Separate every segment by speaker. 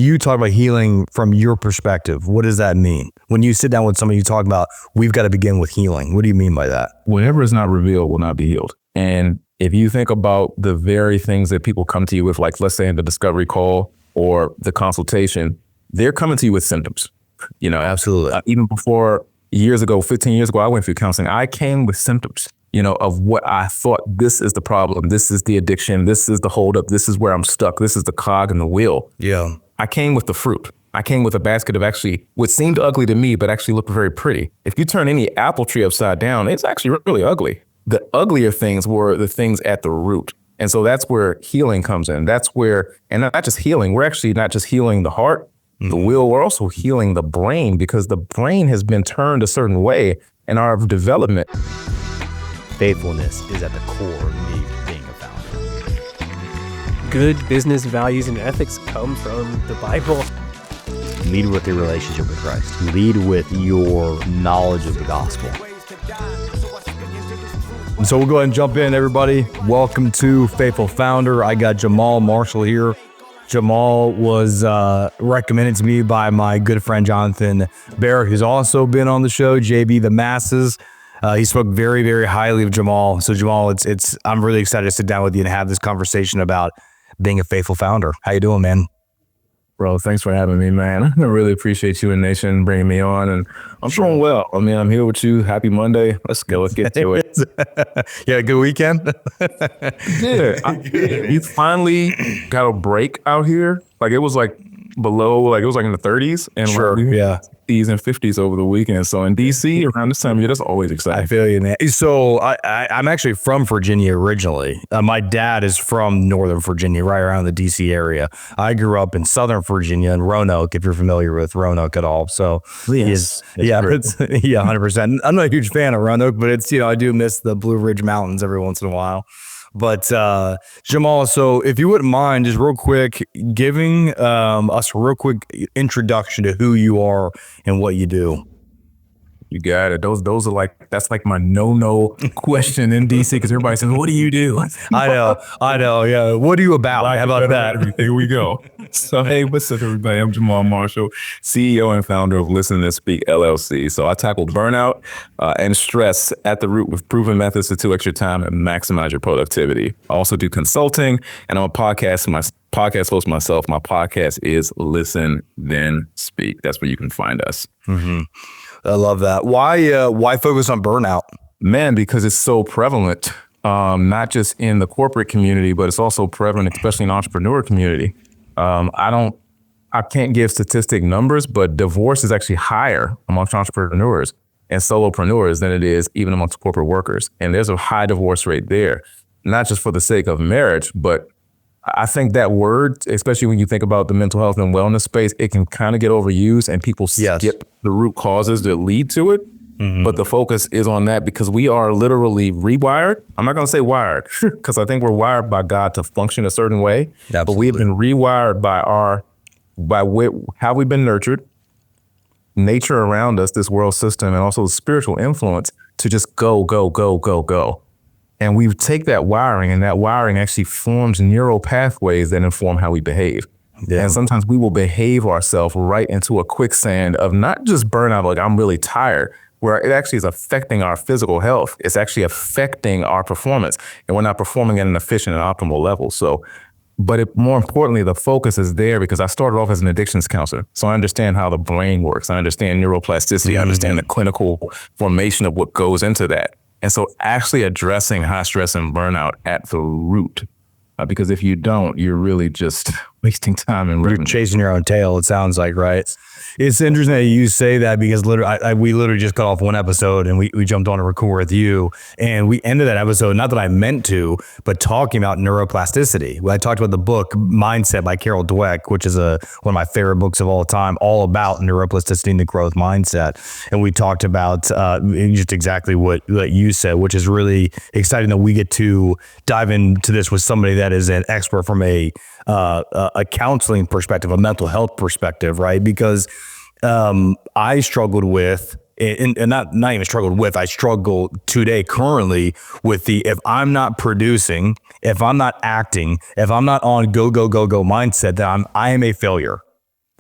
Speaker 1: You talk about healing from your perspective. What does that mean? When you sit down with somebody, you talk about, we've got to begin with healing. What do you mean by that?
Speaker 2: Whatever is not revealed will not be healed. And if you think about the very things that people come to you with, like let's say in the discovery call or the consultation, they're coming to you with symptoms.
Speaker 1: Absolutely.
Speaker 2: Even before years ago, 15 years ago, I went through counseling. I came with symptoms, of what I thought, this is the problem. This is the addiction. This is the holdup. This is where I'm stuck. This is the cog in the wheel.
Speaker 1: Yeah.
Speaker 2: I came with the fruit. I came with a basket of actually what seemed ugly to me, but actually looked very pretty. If you turn any apple tree upside down, it's actually really ugly. The uglier things were the things at the root. And so that's where healing comes in. That's where, and not just healing, we're actually not just healing the heart, the will, we're also healing the brain, because the brain has been turned a certain way in our development.
Speaker 3: Faithfulness is at the core of me being a founder.
Speaker 4: Good business values and ethics come from the Bible.
Speaker 3: Lead with your relationship with Christ. Lead with your knowledge of the gospel.
Speaker 1: So we'll go ahead and jump in, everybody. Welcome to Faithful Founder. I got Jahmaal Marshall here. Jahmaal was recommended to me by my good friend Jonathan Barrett, who's also been on the show, JB The Masses. He spoke very, very highly of Jahmaal. So Jahmaal, I'm really excited to sit down with you and have this conversation about being a faithful founder. How you doing, man?
Speaker 2: Bro, thanks for having me, man. I really appreciate you and Nation bringing me on, and I'm doing well. I mean, I'm here with you. Happy Monday. Let's go. Let's get to it.
Speaker 1: You had a good weekend?
Speaker 2: Yeah. You finally got a break out here. Like it was like below, like it was like in the 30s, and
Speaker 1: sure,
Speaker 2: like,
Speaker 1: yeah,
Speaker 2: 50s and 50s over the weekend. So in DC around this time of year, that's always exciting.
Speaker 1: I feel you, man. So I'm actually from Virginia originally. My dad is from Northern Virginia, right around the DC area. I grew up in Southern Virginia in Roanoke, if you're familiar with Roanoke at all. So
Speaker 3: Yes.
Speaker 1: yeah, 100%. I'm not a huge fan of Roanoke, but it's, I do miss the Blue Ridge Mountains every once in a while. But Jahmaal, so if you wouldn't mind, just real quick, giving us a real quick introduction to who you are and what you do.
Speaker 2: You got it. Those are like, that's like my no question in DC, because everybody says, what do you do?
Speaker 1: I know. Yeah. What are you about? How about that?
Speaker 2: Here we go. So, hey, what's up, everybody? I'm Jahmaal Marshall, CEO and founder of Listen and Speak LLC. So I tackle burnout and stress at the root with proven methods to 2x your time and maximize your productivity. I also do consulting, and I'm a podcast host myself. My podcast is Listen, Then Speak. That's where you can find us.
Speaker 1: Mm-hmm. I love that. Why focus on burnout?
Speaker 2: Man, because it's so prevalent, not just in the corporate community, but it's also prevalent, especially in the entrepreneur community. I can't give statistic numbers, but divorce is actually higher amongst entrepreneurs and solopreneurs than it is even amongst corporate workers. And there's a high divorce rate there, not just for the sake of marriage, but I think that word, especially when you think about the mental health and wellness space, it can kind of get overused and people skip the root causes that lead to it. Mm-hmm. But the focus is on that because we are literally rewired. I'm not going to say wired because I think we're wired by God to function a certain way.
Speaker 1: Absolutely.
Speaker 2: But we've been rewired by how we've been nurtured, nature around us, this world system, and also the spiritual influence to just go, go, go, go, go. And we take that wiring, and that wiring actually forms neural pathways that inform how we behave. Yeah. And sometimes we will behave ourselves right into a quicksand of not just burnout, like I'm really tired, where it actually is affecting our physical health. It's actually affecting our performance, and we're not performing at an efficient and optimal level. So, but more importantly, the focus is there because I started off as an addictions counselor. So I understand how the brain works. I understand neuroplasticity. I understand the clinical formation of what goes into that. And so actually addressing high stress and burnout at the root, because if you don't, you're really just wasting time and
Speaker 1: you're chasing your own tail, it sounds like, right? It's interesting that you say that because we literally just cut off one episode and we jumped on to record with you, and we ended that episode, not that I meant to, but talking about neuroplasticity. I talked about the book Mindset by Carol Dweck, which is one of my favorite books of all time, all about neuroplasticity and the growth mindset. And we talked about just exactly what you said, which is really exciting that we get to dive into this with somebody that is an expert from a counseling perspective, a mental health perspective, right? Because I struggled with, and not even struggled with, I struggle today currently with if I'm not producing, if I'm not acting, if I'm not on go, go, go, go mindset, then I am a failure.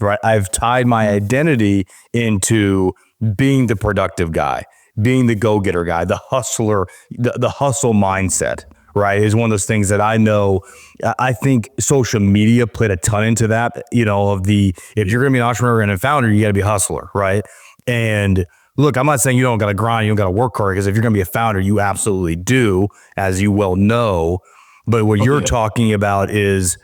Speaker 1: right? I've tied my identity into being the productive guy, being the go-getter guy, the hustler, the hustle mindset, right? Is one of those things that I know. I think social media played a ton into that, if you're going to be an entrepreneur and a founder, you got to be a hustler, right? And look, I'm not saying you don't got to grind, you don't got to work hard, because if you're going to be a founder, you absolutely do, as you well know. But what you're talking about is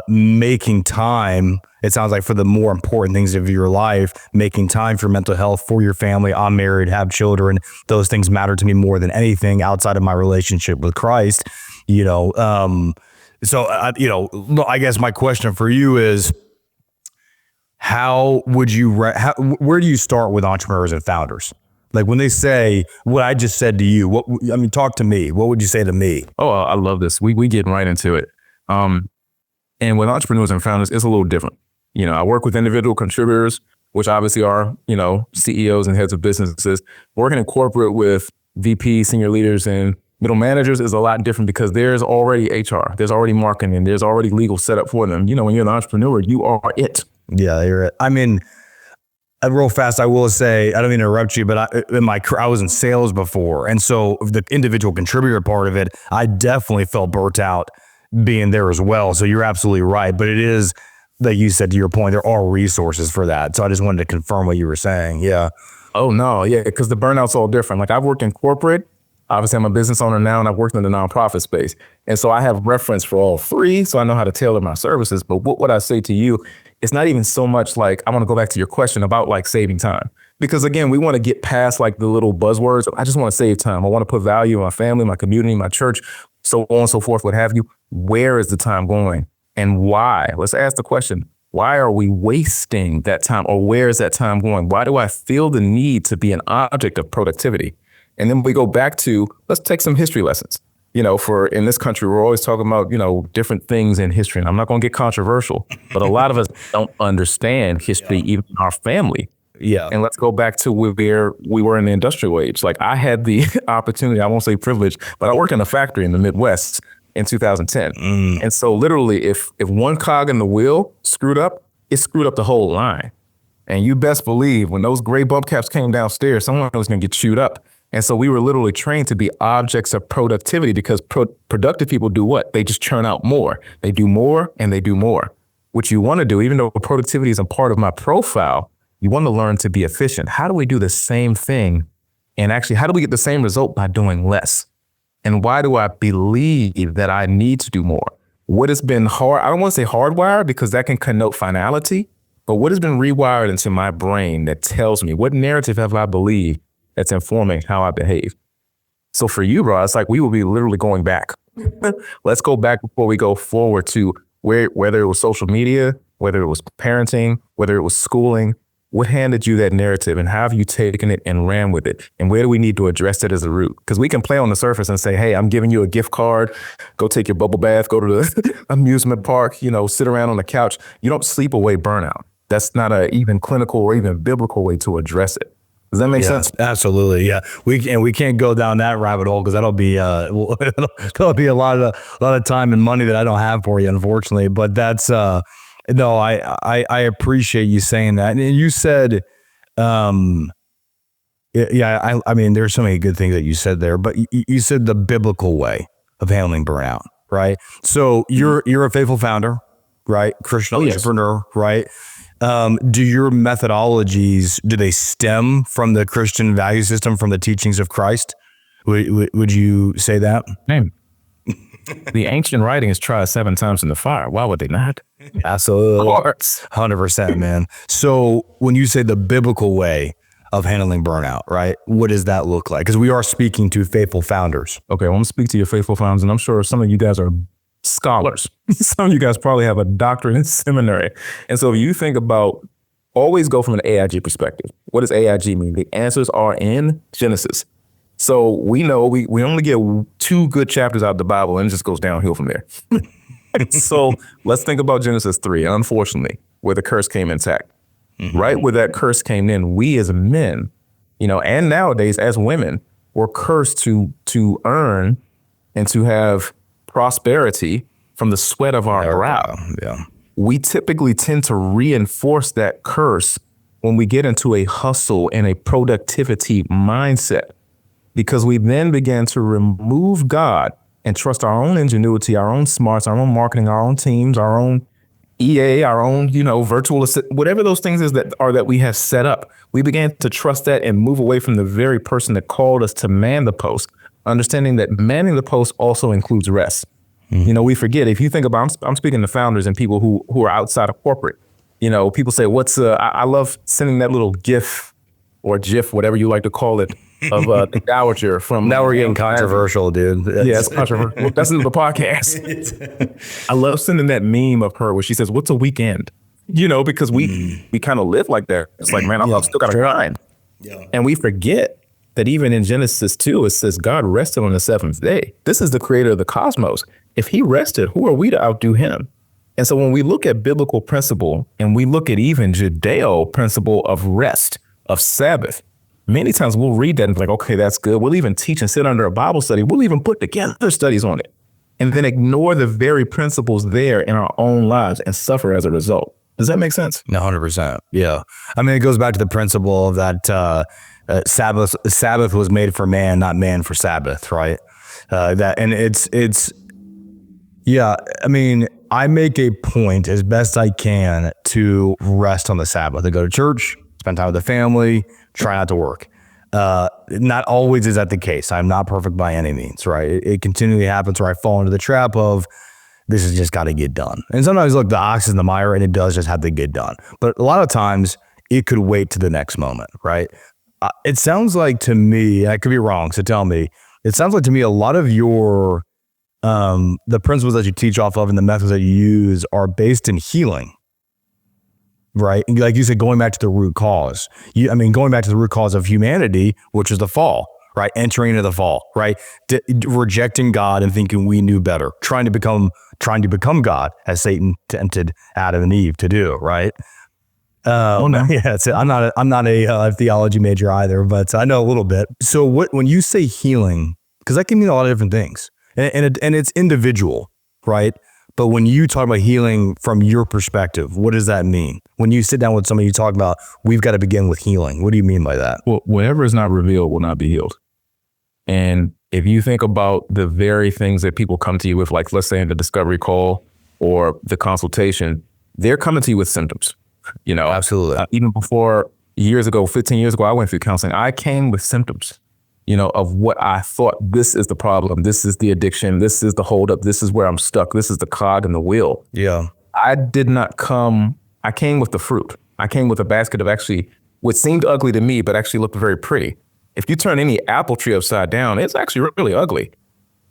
Speaker 1: making time, it sounds like, for the more important things of your life, making time for mental health, for your family. I'm married, have children. Those things matter to me more than anything outside of my relationship with Christ. I guess my question for you is, how would you, where do you start with entrepreneurs and founders? Like when they say what I just said to you, talk to me. What would you say to me?
Speaker 2: Oh, I love this. We get right into it. And with entrepreneurs and founders, it's a little different. I work with individual contributors, which obviously are, CEOs and heads of businesses. Working in corporate with VP, senior leaders, and middle managers is a lot different, because there's already HR, there's already marketing, there's already legal set up for them. When you're an entrepreneur, you are it.
Speaker 1: Yeah, you're it. Real fast, I will say, I don't mean to interrupt you, but I was in sales before. And so the individual contributor part of it, I definitely felt burnt out being there as well. So you're absolutely right. But it is, like you said, to your point, there are resources for that. So I just wanted to confirm what you were saying. Yeah.
Speaker 2: Oh, no. Yeah. Because the burnout's all different. Like, I've worked in corporate. Obviously, I'm a business owner now, and I've worked in the nonprofit space. And so I have reference for all three. So I know how to tailor my services. But what I say to you, it's not even so much like, I want to go back to your question about like saving time. Because again, we want to get past like the little buzzwords. I just want to save time. I want to put value in my family, my community, my church, so on and so forth, what have you. Where is the time going and why? Let's ask the question. Why are we wasting that time, or where is that time going? Why do I feel the need to be an object of productivity? And then we go back to, let's take some history lessons. For in this country, we're always talking about, different things in history. And I'm not going to get controversial, but a lot of us don't understand history, even in our family.
Speaker 1: Yeah.
Speaker 2: And let's go back to where we were in the industrial age. Like, I had the opportunity, I won't say privilege, but I worked in a factory in the Midwest in 2010. And so literally, if one cog in the wheel screwed up, it screwed up the whole line. And you best believe when those gray bump caps came downstairs, someone was going to get chewed up. And so we were literally trained to be objects of productivity, because productive people do what? They just churn out more. They do more and they do more. What you want to do, even though productivity isn't part of my profile, you want to learn to be efficient. How do we do the same thing? And actually, how do we get the same result by doing less? And why do I believe that I need to do more? What has been hard, I don't want to say hardwired, because that can connote finality, but what has been rewired into my brain that tells me, what narrative have I believed that's informing how I behave? So for you, bro, it's like we will be literally going back. Let's go back before we go forward to whether it was social media, whether it was parenting, whether it was schooling. What handed you that narrative, and how have you taken it and ran with it? And where do we need to address it as a root? Because we can play on the surface and say, hey, I'm giving you a gift card. Go take your bubble bath, go to the amusement park, sit around on the couch. You don't sleep away burnout. That's not a even clinical or even biblical way to address it. Does that make sense?
Speaker 1: Absolutely. Yeah. We can't go down that rabbit hole, because that'll be that'll be a lot of time and money that I don't have for you, unfortunately. But that's no, I appreciate you saying that. And you said, there's so many good things that you said there, but you said the biblical way of handling burnout, right? So you're a faithful founder, right? Christian entrepreneur, right? Do your methodologies, do they stem from the Christian value system, from the teachings of Christ? Would you say that?
Speaker 2: Name. The ancient writing is tried 7 times in the fire. Why would they not?
Speaker 1: Absolutely.
Speaker 2: Of course.
Speaker 1: 100%, man. So when you say the biblical way of handling burnout, right? What does that look like? Because we are speaking to faithful founders.
Speaker 2: Okay, well, I'm going to speak to your faithful founders, and I'm sure some of you guys are scholars. Some of you guys probably have a doctorate in seminary. And so if you think about, always go from an AIG perspective. What does AIG mean? The answers are in Genesis. So we know we only get 2 good chapters out of the Bible, and it just goes downhill from there. So let's think about Genesis 3, unfortunately, where the curse came intact. Mm-hmm. Right where that curse came in, we as men, and nowadays as women, were cursed to earn and to have prosperity from the sweat of our brow.
Speaker 1: Yeah.
Speaker 2: we typically tend to reinforce that curse when we get into a hustle and a productivity mindset, because we then begin to remove God and trust our own ingenuity, our own smarts, our own marketing, our own teams, our own EA, our own, virtual assistant, whatever those things is that we have set up. We began to trust that and move away from the very person that called us to man the post, understanding that manning the post also includes rest. We forget, if you think about, I'm speaking to founders and people who are outside of corporate. People say, I love sending that little GIF or GIF, whatever you like to call it, of the dowager from.
Speaker 1: Now we're getting controversial, dude.
Speaker 2: Yeah, it's controversial. That's in the podcast. I love sending that meme of her where she says, "What's a weekend?" Because we kind of live like that. It's like, man, I've still got to grind. Yeah. And we forget that even in Genesis 2, it says God rested on the seventh day. This is the creator of the cosmos. If he rested, who are we to outdo him? And so when we look at biblical principle and we look at even Judeo principle of rest, of Sabbath, many times we'll read that and be like, okay, that's good. We'll even teach and sit under a Bible study. We'll even put together studies on it and then ignore the very principles there in our own lives and suffer as a result. Does that make sense?
Speaker 1: 100%. Yeah. I mean, it goes back to the principle of that Sabbath was made for man, not man for Sabbath, right? Yeah. I mean, I make a point as best I can to rest on the Sabbath, to go to church, spend time with the family, try not to work. Not always is that the case. I'm not perfect by any means, right? It continually happens where I fall into the trap of this has just got to get done. And sometimes, look, the ox is in the mire and it does just have to get done. But a lot of times it could wait to the next moment, right? It sounds like to me, I could be wrong, so tell me, it sounds like to me a lot of your, the principles that you teach off of and the methods that you use are based in healing. Right. And like you said, going back to the root cause, going back to the root cause of humanity, which is the fall, right? Entering into the fall, right? Rejecting God and thinking we knew better, trying to become God, as Satan tempted Adam and Eve to do, right? No. Yeah, I'm not a theology major either, but I know a little bit. So when you say healing, because that can mean a lot of different things, and it's individual, right? But when you talk about healing from your perspective, what does that mean? When you sit down with somebody, you talk about, we've got to begin with healing. What do you mean by that?
Speaker 2: Well, whatever is not revealed will not be healed. And if you think about the very things that people come to you with, like let's say in the discovery call or the consultation, they're coming to you with symptoms.
Speaker 1: Absolutely.
Speaker 2: Even before 15 years ago, I went through counseling. I came with symptoms. Of what I thought, this is the problem, this is the addiction, this is the holdup, this is where I'm stuck, this is the cog in the wheel.
Speaker 1: Yeah.
Speaker 2: I came with the fruit. I came with a basket of actually what seemed ugly to me, but actually looked very pretty. If you turn any apple tree upside down, it's actually really ugly.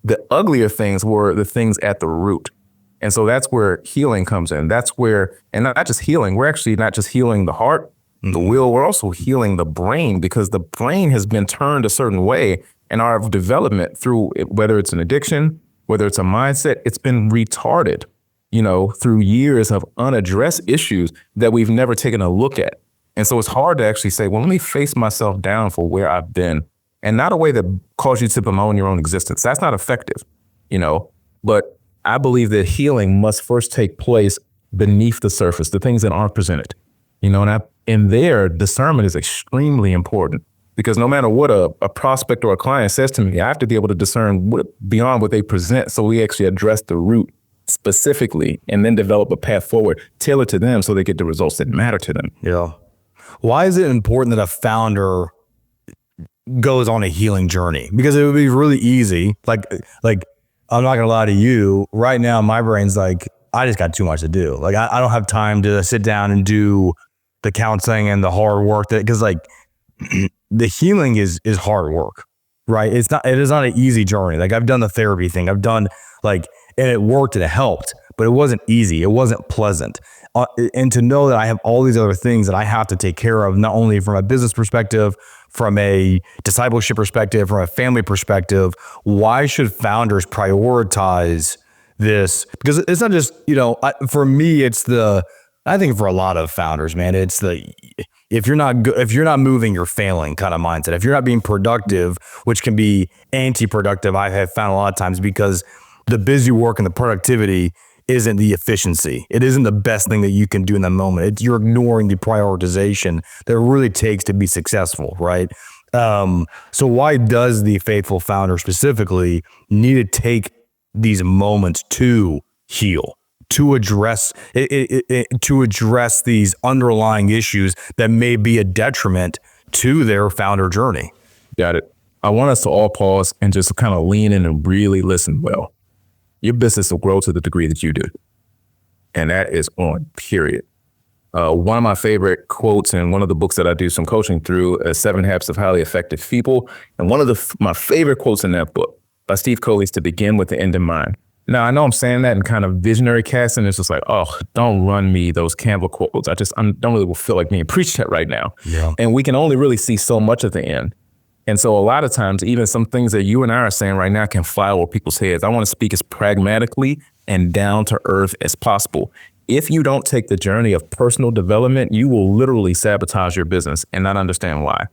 Speaker 2: The uglier things were the things at the root. And so that's where healing comes in. That's where, and not just healing, we're actually not just healing the heart, the will, we're also healing the brain, because the brain has been turned a certain way in our development through whether it's an addiction, whether it's a mindset, it's been retarded, through years of unaddressed issues that we've never taken a look at. And so it's hard to actually say, well, let me face myself down for where I've been, and not a way that calls you to bemoan your own existence. That's not effective, but I believe that healing must first take place beneath the surface, the things that aren't presented, and there, discernment is extremely important, because no matter what a prospect or a client says to me, I have to be able to discern beyond what they present. So we actually address the root specifically and then develop a path forward tailored to them so they get the results that matter to them.
Speaker 1: Yeah. Why is it important that a founder goes on a healing journey? Because it would be really easy. Like I'm not going to lie to you. Right now, my brain's like, I just got too much to do. Like I don't have time to sit down and do the counseling and the hard work, because like the healing is hard work, right? It is not an easy journey. Like I've done the therapy thing. I've done and it worked and it helped, but it wasn't easy. It wasn't pleasant. And to know that I have all these other things that I have to take care of, not only from a business perspective, from a discipleship perspective, from a family perspective, why should founders prioritize this? Because it's not just, for me, I think for a lot of founders, man, it's if you're not moving, you're failing kind of mindset. If you're not being productive, which can be anti-productive, I have found a lot of times, because the busy work and the productivity isn't the efficiency. It isn't the best thing that you can do in that moment. You're ignoring the prioritization that it really takes to be successful, right? So why does the faithful founder specifically need to take these moments to heal, to address to address these underlying issues that may be a detriment to their founder journey?
Speaker 2: Got it. I want us to all pause and just kind of lean in and really listen well. Your business will grow to the degree that you do. And that is on, period. One of my favorite quotes in one of the books that I do some coaching through is 7 Habits of Highly Effective People. And one of my favorite quotes in that book by Steve Covey is to begin with the end in mind. Now, I know I'm saying that in kind of visionary casting. It's just like, oh, don't run me those Canva quotes. I don't really feel like being preached at right now.
Speaker 1: Yeah.
Speaker 2: And we can only really see so much at the end. And so a lot of times, even some things that you and I are saying right now can fly over people's heads. I want to speak as pragmatically and down to earth as possible. If you don't take the journey of personal development, you will literally sabotage your business and not understand why.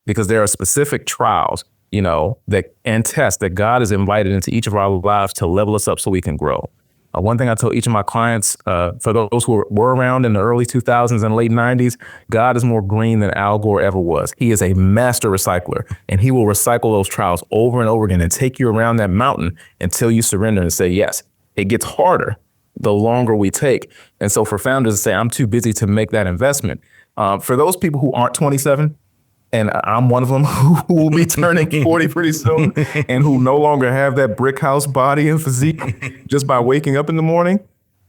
Speaker 2: Because there are specific trials, and tests that God has invited into each of our lives to level us up so we can grow. One thing I tell each of my clients, for those who were around in the early 2000s and late 90s, God is more green than Al Gore ever was. He is a master recycler, and he will recycle those trials over and over again and take you around that mountain until you surrender and say, yes. It gets harder the longer we take. And so for founders to say, I'm too busy to make that investment. For those people who aren't 27, and I'm one of them who will be turning 40 pretty soon and who no longer have that brick house body and physique just by waking up in the morning.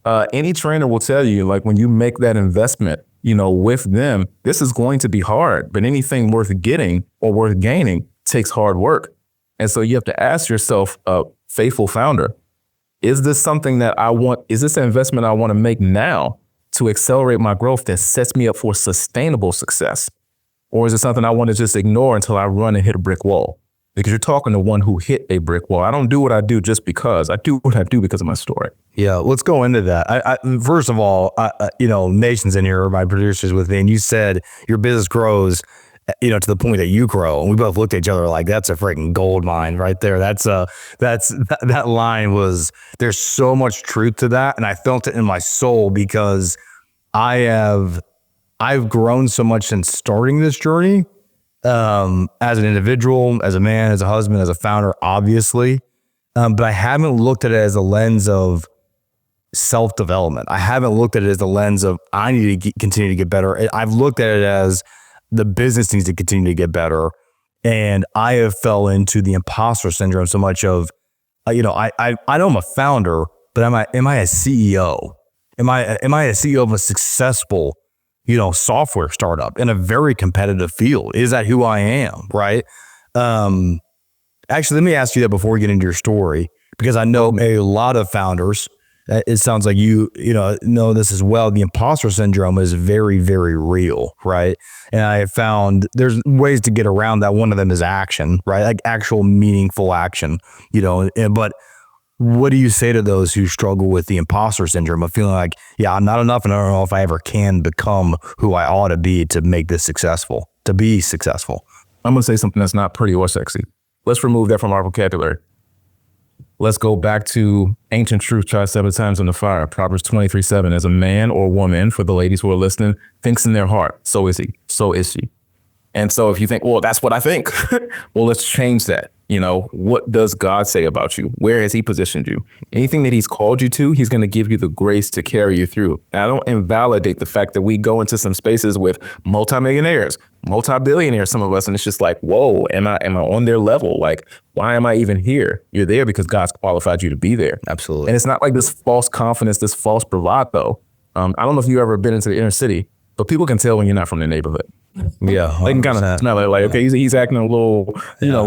Speaker 2: Any trainer will tell you, like, when you make that investment, with them, this is going to be hard, but anything worth getting or worth gaining takes hard work. And so you have to ask yourself, faithful founder, is this something that I want? Is this an investment I want to make now to accelerate my growth that sets me up for sustainable success? Or is it something I want to just ignore until I run and hit a brick wall? Because you're talking to one who hit a brick wall. I don't do what I do just because. I do what I do because of my story.
Speaker 1: Yeah, let's go into that. First of all, Nation's in here, my producer's with me, and you said your business grows, to the point that you grow. And we both looked at each other like, that's a freaking gold mine right there. That line was, there's so much truth to that. And I felt it in my soul because I've grown so much since starting this journey, as an individual, as a man, as a husband, as a founder, obviously. But I haven't looked at it as a lens of self-development. I haven't looked at it as the lens of I need to continue to get better. I've looked at it as the business needs to continue to get better. And I have fell into the imposter syndrome so much of, I know I'm a founder, but am I a CEO? Am I a CEO of a successful, software startup in a very competitive field? Is that who I am? Right. Actually, let me ask you that before we get into your story, because I know a lot of founders, it sounds like you know this as well. The imposter syndrome is very, very real. Right. And I have found there's ways to get around that. One of them is action, right? Like actual meaningful action, but what do you say to those who struggle with the imposter syndrome of feeling like, yeah, I'm not enough and I don't know if I ever can become who I ought to be to make this successful, to be successful?
Speaker 2: I'm going to say something that's not pretty or sexy. Let's remove that from our vocabulary. Let's go back to ancient truth tried 7 times in the fire. Proverbs 23:7. As a man or woman, for the ladies who are listening, thinks in their heart, so is he, so is she. And so if you think, well, that's what I think, well, let's change that. What does God say about you? Where has he positioned you? Anything that he's called you to, he's going to give you the grace to carry you through. I don't invalidate the fact that we go into some spaces with multimillionaires, multi-billionaires, some of us, and it's just like, whoa, am I on their level? Like, why am I even here? You're there because God's qualified you to be there.
Speaker 1: Absolutely.
Speaker 2: And it's not like this false confidence, this false bravado. I don't know if you've ever been into the inner city, but people can tell when you're not from the neighborhood.
Speaker 1: Yeah, 100%.
Speaker 2: They can kind of smell it, like, okay, he's acting a little,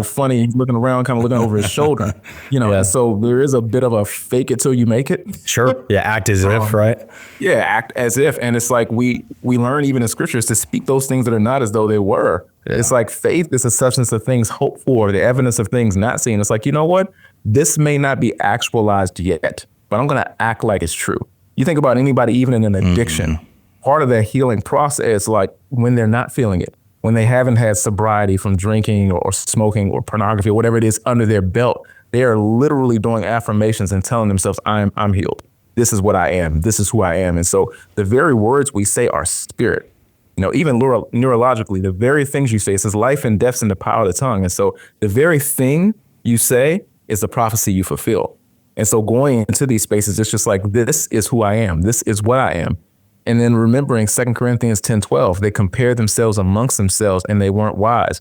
Speaker 2: funny, looking around, kind of looking over his shoulder, And so there is a bit of a fake it till you make it.
Speaker 1: Sure. Yeah, act as if, right?
Speaker 2: Yeah, act as if. And it's like we learn even in scriptures to speak those things that are not as though they were. Yeah. It's like faith is the substance of things hoped for, the evidence of things not seen. It's like, you know what? This may not be actualized yet, but I'm going to act like it's true. You think about anybody, even in an addiction, part of their healing process, like when they're not feeling it, when they haven't had sobriety from drinking or smoking or pornography or whatever it is under their belt, they are literally doing affirmations and telling themselves, I'm healed. this is what I am. This is who I am. And so the very words we say are spirit. Even neurologically, the very things you say, it says life and death's in the power of the tongue. And so the very thing you say is the prophecy you fulfill. And so going into these spaces, it's just like, this is who I am. This is what I am. And then remembering 2 Corinthians 10:12, they compared themselves amongst themselves and they weren't wise.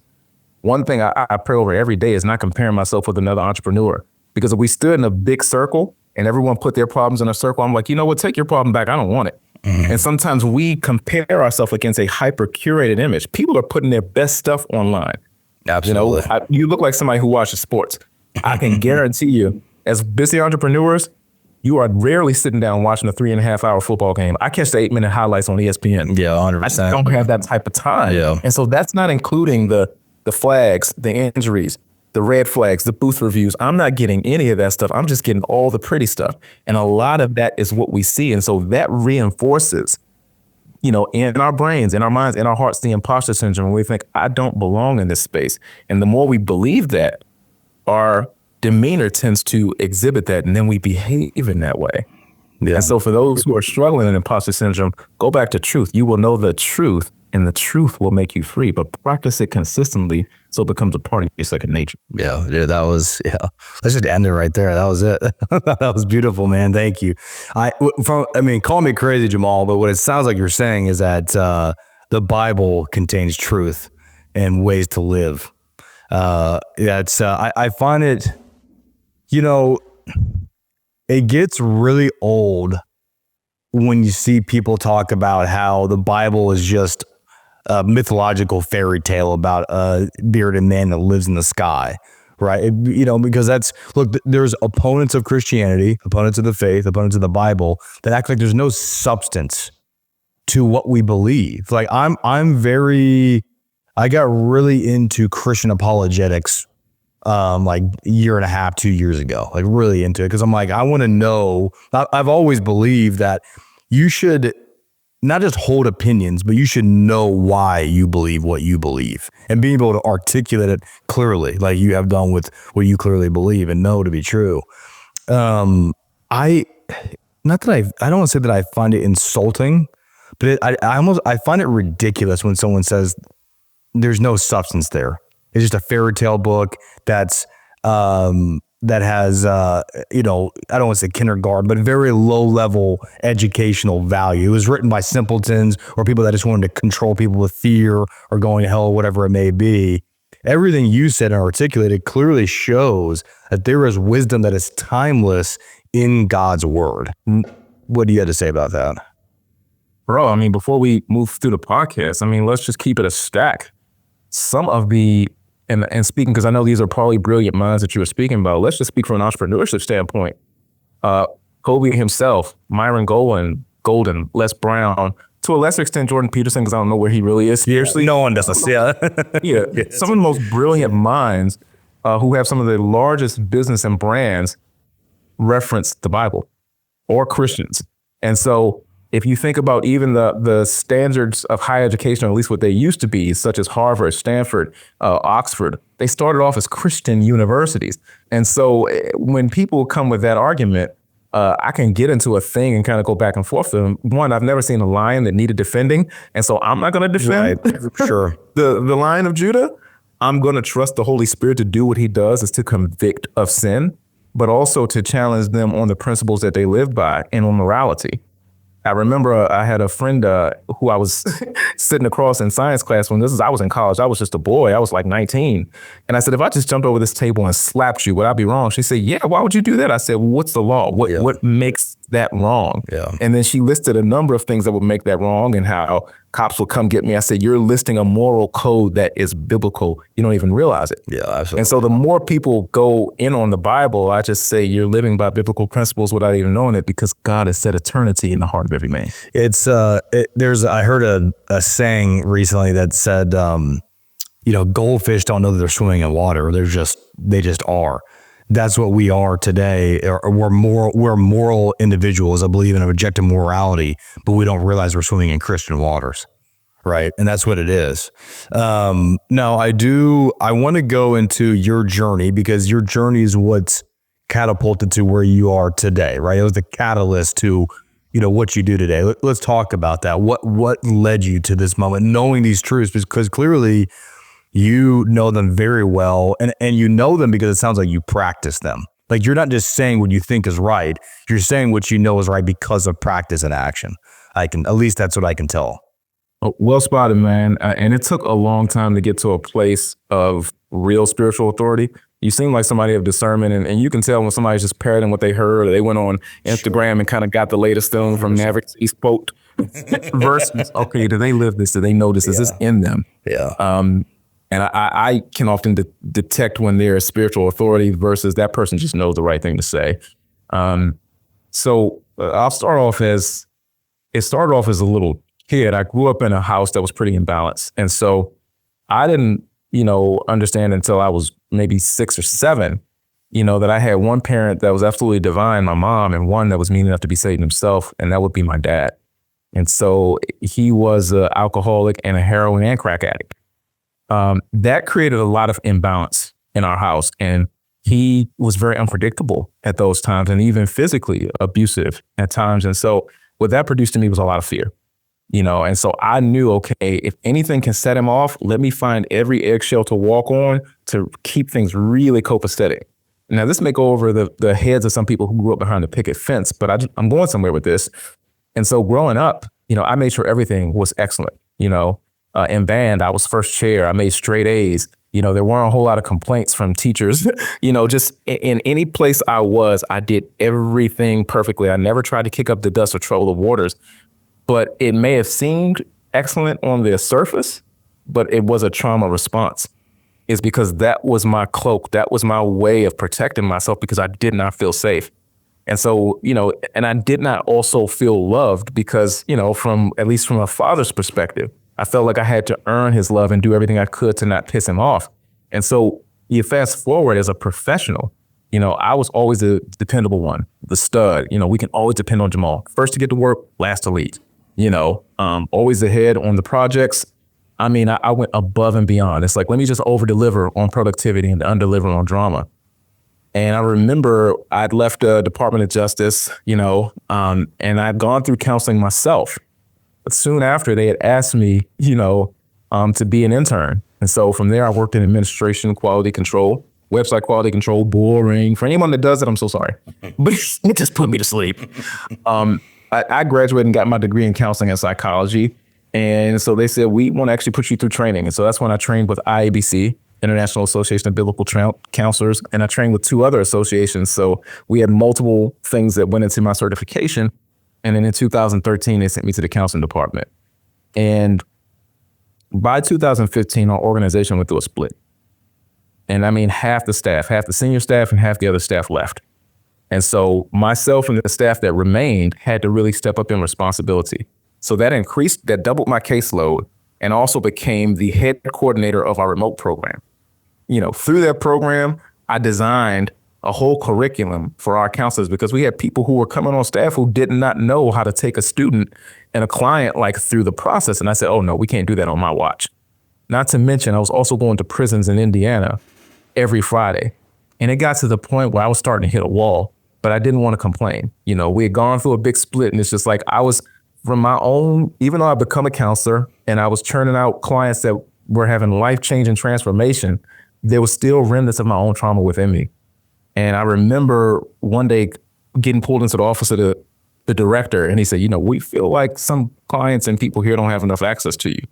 Speaker 2: One thing I pray over every day is not comparing myself with another entrepreneur. Because if we stood in a big circle and everyone put their problems in a circle, I'm like, you know what, take your problem back. I don't want it. Mm-hmm. And sometimes we compare ourselves against a hyper curated image. People are putting their best stuff online.
Speaker 1: Absolutely.
Speaker 2: You look like somebody who watches sports. I can guarantee you, as busy entrepreneurs, you are rarely sitting down watching a 3.5-hour football game. I catch the 8-minute highlights on ESPN.
Speaker 1: Yeah, 100%.
Speaker 2: I just don't have that type of time.
Speaker 1: Yeah.
Speaker 2: And so that's not including the flags, the injuries, the red flags, the booth reviews. I'm not getting any of that stuff. I'm just getting all the pretty stuff. And a lot of that is what we see. And so that reinforces, in our brains, in our minds, in our hearts, the imposter syndrome. We think, I don't belong in this space. And the more we believe that, our demeanor tends to exhibit that. And then we behave in that way. Yeah. And so for those who are struggling with imposter syndrome, go back to truth. You will know the truth, and the truth will make you free, but practice it consistently so it becomes a part of your second nature.
Speaker 1: Yeah, let's just end it right there. That was it. That was beautiful, man. Thank you. Call me crazy, Jahmaal, but what it sounds like you're saying is that the Bible contains truth and ways to live. I find it, it gets really old when you see people talk about how the Bible is just a mythological fairy tale about a bearded man that lives in the sky, right? Because there's opponents of Christianity, opponents of the faith, opponents of the Bible that act like there's no substance to what we believe. Like I got really into Christian apologetics like a year and a half, 2 years ago, like really into it. Because I'm like, I want to know, I've always believed that you should not just hold opinions, but you should know why you believe what you believe and being able to articulate it clearly, like you have done with what you clearly believe and know to be true. I don't want to say that I find it insulting, but I find it ridiculous when someone says there's no substance there. It's just a fairy tale book that has, I don't want to say kindergarten, but very low level educational value. It was written by simpletons or people that just wanted to control people with fear or going to hell, whatever it may be. Everything you said and articulated clearly shows that there is wisdom that is timeless in God's word. What do you have to say about that?
Speaker 2: Bro, before we move through the podcast, let's just keep it a stack. Some of the, and speaking, because I know these are probably brilliant minds that you were speaking about, let's just speak from an entrepreneurship standpoint. Kobe himself, Myron Golden, Les Brown, to a lesser extent, Jordan Peterson, because I don't know where he really is. Seriously.
Speaker 1: No one does. Yeah.
Speaker 2: Yeah. Some of the most brilliant minds who have some of the largest business and brands reference the Bible or Christians. And so if you think about even the standards of higher education, or at least what they used to be, such as Harvard, Stanford, Oxford, they started off as Christian universities. And so when people come with that argument, I can get into a thing and kind of go back and forth with them. One, I've never seen a lion that needed defending. And so I'm not going to defend
Speaker 1: sure.
Speaker 2: the Lion of Judah. I'm going to trust the Holy Spirit to do what he does, is to convict of sin, but also to challenge them on the principles that they live by and on morality. I remember I had a friend who I was sitting across in science class when I was in college. I was just a boy. I was like 19. And I said, if I just jumped over this table and slapped you, would I be wrong? She said, yeah, why would you do that? I said, well, what's the law? What makes that wrong?
Speaker 1: Yeah.
Speaker 2: And then she listed a number of things that would make that wrong and how cops will come get me. I said, you're listing a moral code that is biblical. You don't even realize it.
Speaker 1: Yeah, absolutely.
Speaker 2: And so the more people go in on the Bible, I just say you're living by biblical principles without even knowing it, because God has set eternity in the heart of every man.
Speaker 1: It's I heard a saying recently that said, goldfish don't know that they're swimming in water. They just are. That's what we are today. We're moral individuals. I believe in objective morality, but we don't realize we're swimming in Christian waters, right? And that's what it is. Now, I want to go into your journey, because your journey is what's catapulted to where you are today, right? It was the catalyst to, what you do today. Let's talk about that. What led you to this moment, knowing these truths? Because clearly you know them very well, and you know them because it sounds like you practice them. Like, you're not just saying what you think is right. You're saying what you know is right because of practice and action. At least that's what I can tell.
Speaker 2: Oh, well spotted, man. And it took a long time to get to a place of real spiritual authority. You seem like somebody of discernment, and you can tell when somebody's just parroting what they heard, or they went on Instagram and kind of got the latest thing from Mavericks East quote versus, okay, do they live this? Do they know this? Is this in them?
Speaker 1: Yeah.
Speaker 2: And I can often detect when there is spiritual authority versus that person just knows the right thing to say. So I'll start off as, it started off as a little kid. I grew up in a house that was pretty imbalanced. And so I didn't, understand until I was maybe 6 or 7, that I had one parent that was absolutely divine, my mom, and one that was mean enough to be Satan himself, and that would be my dad. And so he was an alcoholic and a heroin and crack addict. That created a lot of imbalance in our house, and he was very unpredictable at those times and even physically abusive at times. And so what that produced in me was a lot of fear, and so I knew, okay, if anything can set him off, let me find every eggshell to walk on to keep things really copacetic. Now, this may go over the heads of some people who grew up behind the picket fence, but I'm going somewhere with this. And so growing up, I made sure everything was excellent. In band, I was first chair. I made straight A's. There weren't a whole lot of complaints from teachers. Just in any place I was, I did everything perfectly. I never tried to kick up the dust or trouble the waters. But it may have seemed excellent on the surface, but it was a trauma response. It's because that was my cloak. That was my way of protecting myself because I did not feel safe. And so, and I did not also feel loved because, at least from a father's perspective, I felt like I had to earn his love and do everything I could to not piss him off. And so you fast forward as a professional, I was always the dependable one, the stud. We can always depend on Jahmaal. First to get to work, last to leave, always ahead on the projects. I went above and beyond. It's like, let me just over deliver on productivity and under-deliver on drama. And I remember I'd left the Department of Justice, and I'd gone through counseling myself. But soon after, they had asked me, to be an intern. And so from there, I worked in administration, quality control, website quality control, boring. For anyone that does it, I'm so sorry. But it just put me to sleep. I graduated and got my degree in counseling and psychology. And so they said, we want to actually put you through training. And so that's when I trained with IABC, International Association of Biblical Counselors, and I trained with 2 other associations. So we had multiple things that went into my certification. And then in 2013, they sent me to the counseling department. And by 2015, our organization went through a split. And half the staff, half the senior staff and half the other staff left. And so myself and the staff that remained had to really step up in responsibility. So that doubled my caseload and also became the head coordinator of our remote program. Through that program, I designed a whole curriculum for our counselors because we had people who were coming on staff who did not know how to take a student and a client through the process. And I said, oh no, we can't do that on my watch. Not to mention, I was also going to prisons in Indiana every Friday. And it got to the point where I was starting to hit a wall, but I didn't want to complain. We had gone through a big split, and it's just like I was from my own, even though I'd become a counselor and I was churning out clients that were having life-changing transformation, there was still remnants of my own trauma within me. And I remember one day getting pulled into the office of the director, and he said, we feel like some clients and people here don't have enough access to you.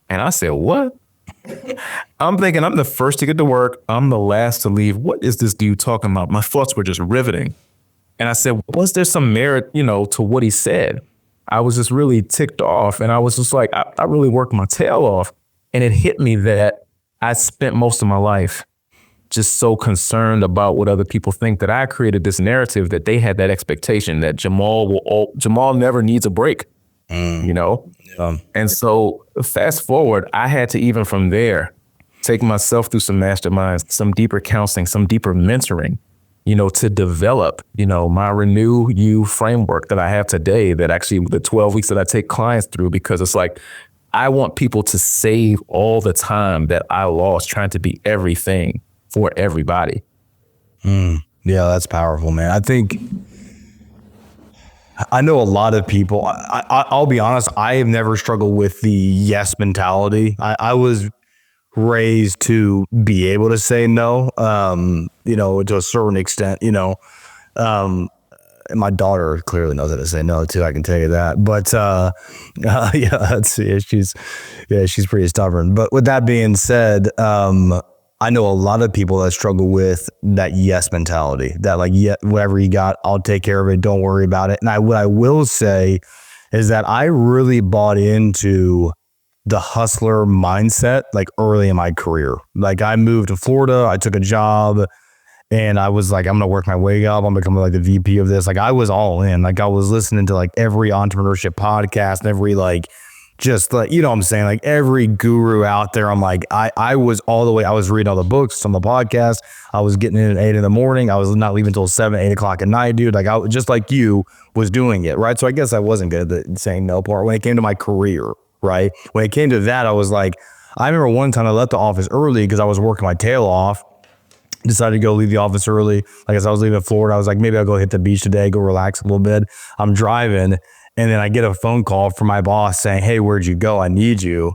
Speaker 2: And I said, what? I'm thinking I'm the first to get to work. I'm the last to leave. What is this dude talking about? My thoughts were just riveting. And I said, was there some merit, to what he said? I was just really ticked off. And I was just like, I really worked my tail off. And it hit me that I spent most of my life just so concerned about what other people think that I created this narrative that they had that expectation that Jahmaal never needs a break, And so fast forward, I had to even from there take myself through some masterminds, some deeper counseling, some deeper mentoring, to develop, my Renew You framework that I have today, that actually the 12 weeks that I take clients through, because it's like, I want people to save all the time that I lost trying to be everything for everybody.
Speaker 1: Yeah, that's powerful, man. I think I know a lot of people. I'll be honest. I have never struggled with the yes mentality. I was raised to be able to say no, to a certain extent, and my daughter clearly knows how to say no too. I can tell you that. But she's pretty stubborn. But with that being said, I know a lot of people that struggle with that yes mentality. That like, yeah, whatever you got, I'll take care of it. Don't worry about it. And what I will say is that I really bought into the hustler mindset like early in my career. Like I moved to Florida, I took a job, and I was like, I'm gonna work my way up. I'm becoming like the VP of this. Like I was all in. Like I was listening to like every entrepreneurship podcast and every like, just like, what I'm saying? Like every guru out there. I'm like, I was all the way. I was reading all the books on the podcast. I was getting in at 8 a.m. I was not leaving until 7, 8 o'clock at night, dude. Like I just like you was doing it, right? So I guess I wasn't good at the saying no part when it came to my career. Right. When it came to that, I was like, I remember one time I left the office early because I was working my tail off. Decided to go leave the office early. Like as I was leaving Florida, I was like, maybe I'll go hit the beach today, go relax a little bit. I'm driving. And then I get a phone call from my boss saying, hey, where'd you go? I need you.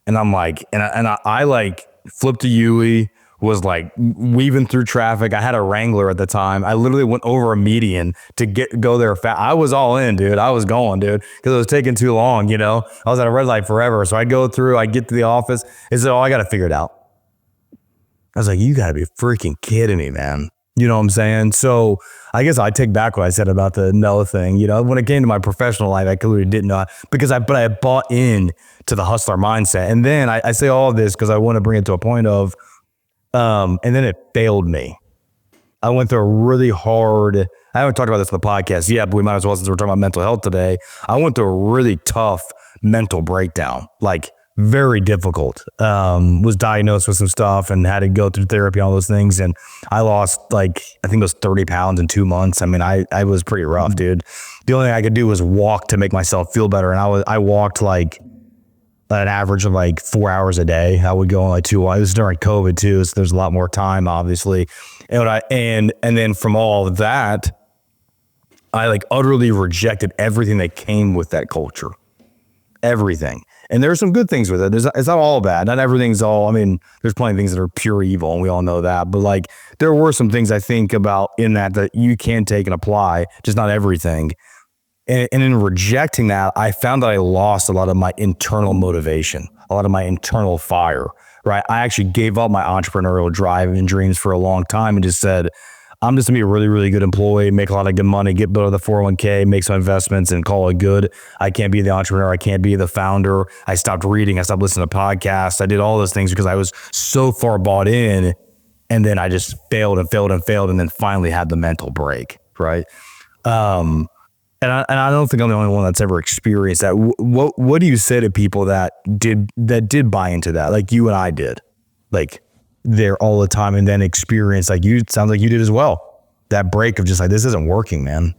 Speaker 1: And I'm like, I like flipped a Yui, was like weaving through traffic. I had a Wrangler at the time. I literally went over a median to go there fast. I was all in, dude. I was going, dude, because it was taking too long, I was at a red light forever. So I'd go through, I'd get to the office. It said, oh, I got to figure it out. I was like, you got to be freaking kidding me, man. You know what I'm saying? So I guess I take back what I said about the no thing. When it came to my professional life, I clearly didn't know but I bought in to the hustler mindset. And then I say all of this because I want to bring it to a point of, and then it failed me. I went through a really hard, I haven't talked about this on the podcast yet, but we might as well since we're talking about mental health today. I went through a really tough mental breakdown, like very difficult. Was diagnosed with some stuff and had to go through therapy, all those things. And I lost I think it was 30 pounds in 2 months. I mean, I was pretty rough, dude. The only thing I could do was walk to make myself feel better. And I walked like an average of like 4 hours a day. I would go on like 2 hours. It was during COVID too. So there's a lot more time, obviously. And then from all of that, I like utterly rejected everything that came with that culture. Everything. And there's some good things with it. It's not all bad. Not everything's all, there's plenty of things that are pure evil and we all know that. But like there were some things I think about in that you can take and apply, just not everything. And in rejecting that, I found that I lost a lot of my internal motivation, a lot of my internal fire, right? I actually gave up my entrepreneurial drive and dreams for a long time and just said, I'm just gonna be a really, really good employee, make a lot of good money, get below the 401k, make some investments and call it good. I can't be the entrepreneur. I can't be the founder. I stopped reading. I stopped listening to podcasts. I did all those things because I was so far bought in. And then I just failed and then finally had the mental break, right? And I don't think I'm the only one that's ever experienced that. What do you say to people that did buy into that, like you and I did, like there all the time, and then experience like you? It sounds like you did as well. That break of just like, this isn't working, man.